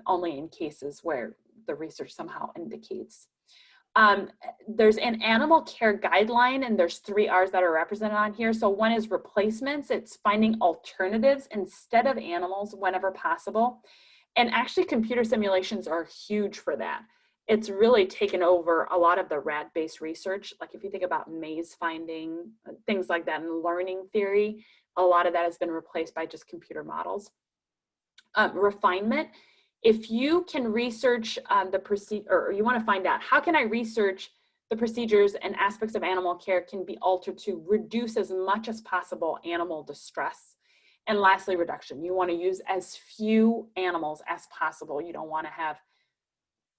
only in cases where the research somehow indicates. There's an animal care guideline, and there's 3 R's that are represented on here. So one is replacements. It's finding alternatives instead of animals whenever possible. And actually, computer simulations are huge for that. It's really taken over a lot of the rat-based research. Like if you think about maze finding, things like that in learning theory, a lot of that has been replaced by just computer models. Refinement. If you can research the procedure, or you want to find out, how can I research the procedures and aspects of animal care can be altered to reduce as much as possible animal distress. And lastly, reduction. You want to use as few animals as possible. You don't want to have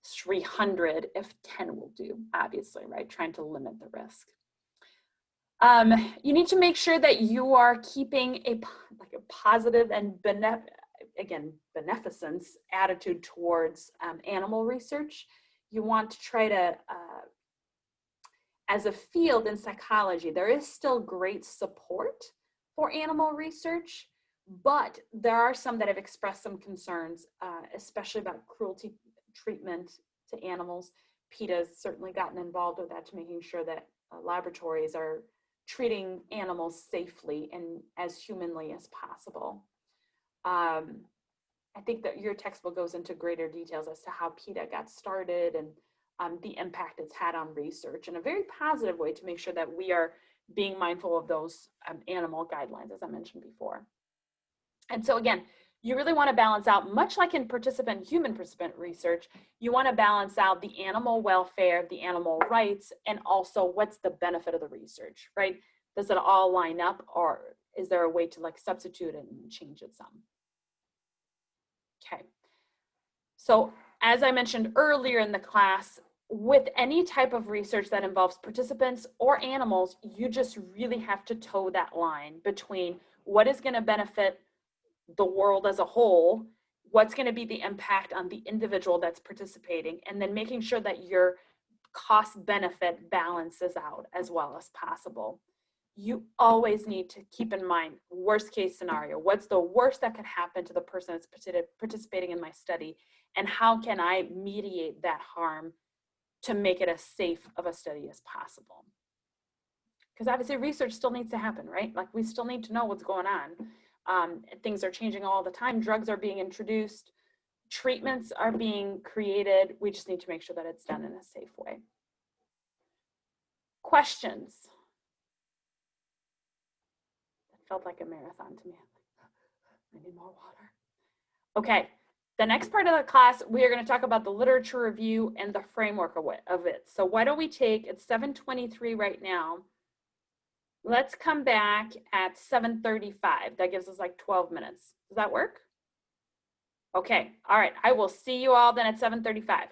300 if 10 will do, obviously, right? Trying to limit the risk. You need to make sure that you are keeping a positive and beneficence attitude towards animal research. You want to try to, as a field in psychology, there is still great support for animal research, but there are some that have expressed some concerns, especially about cruelty treatment to animals. PETA's certainly gotten involved with that, to making sure that laboratories are treating animals safely and as humanly as possible. I think that your textbook goes into greater details as to how PETA got started and the impact it's had on research in a very positive way, to make sure that we are being mindful of those animal guidelines, as I mentioned before. And so again, you really want to balance out, much like in human participant research, you want to balance out the animal welfare, the animal rights, and also what's the benefit of the research, right? Does it all line up, or is there a way to like substitute it and change it some? Okay. So as I mentioned earlier in the class, with any type of research that involves participants or animals, you just really have to toe that line between what is going to benefit the world as a whole, what's going to be the impact on the individual that's participating, and then making sure that your cost benefit balances out as well as possible. You always need to keep in mind worst case scenario. What's the worst that could happen to the person that's participating in my study, and how can I mediate that harm to make it as safe of a study as possible? Because obviously research still needs to happen, right? Like we still need to know what's going on. Things are changing all the time. Drugs are being introduced. Treatments are being created. We just need to make sure that it's done in a safe way. Questions? It felt like a marathon to me. I need more water. Okay. The next part of the class, we are going to talk about the literature review and the framework of it. So why don't we take, it's 7:23 right now. Let's come back at 7:35. That gives us like 12 minutes. Does that work? Okay. All right. I will see you all then at 7:35.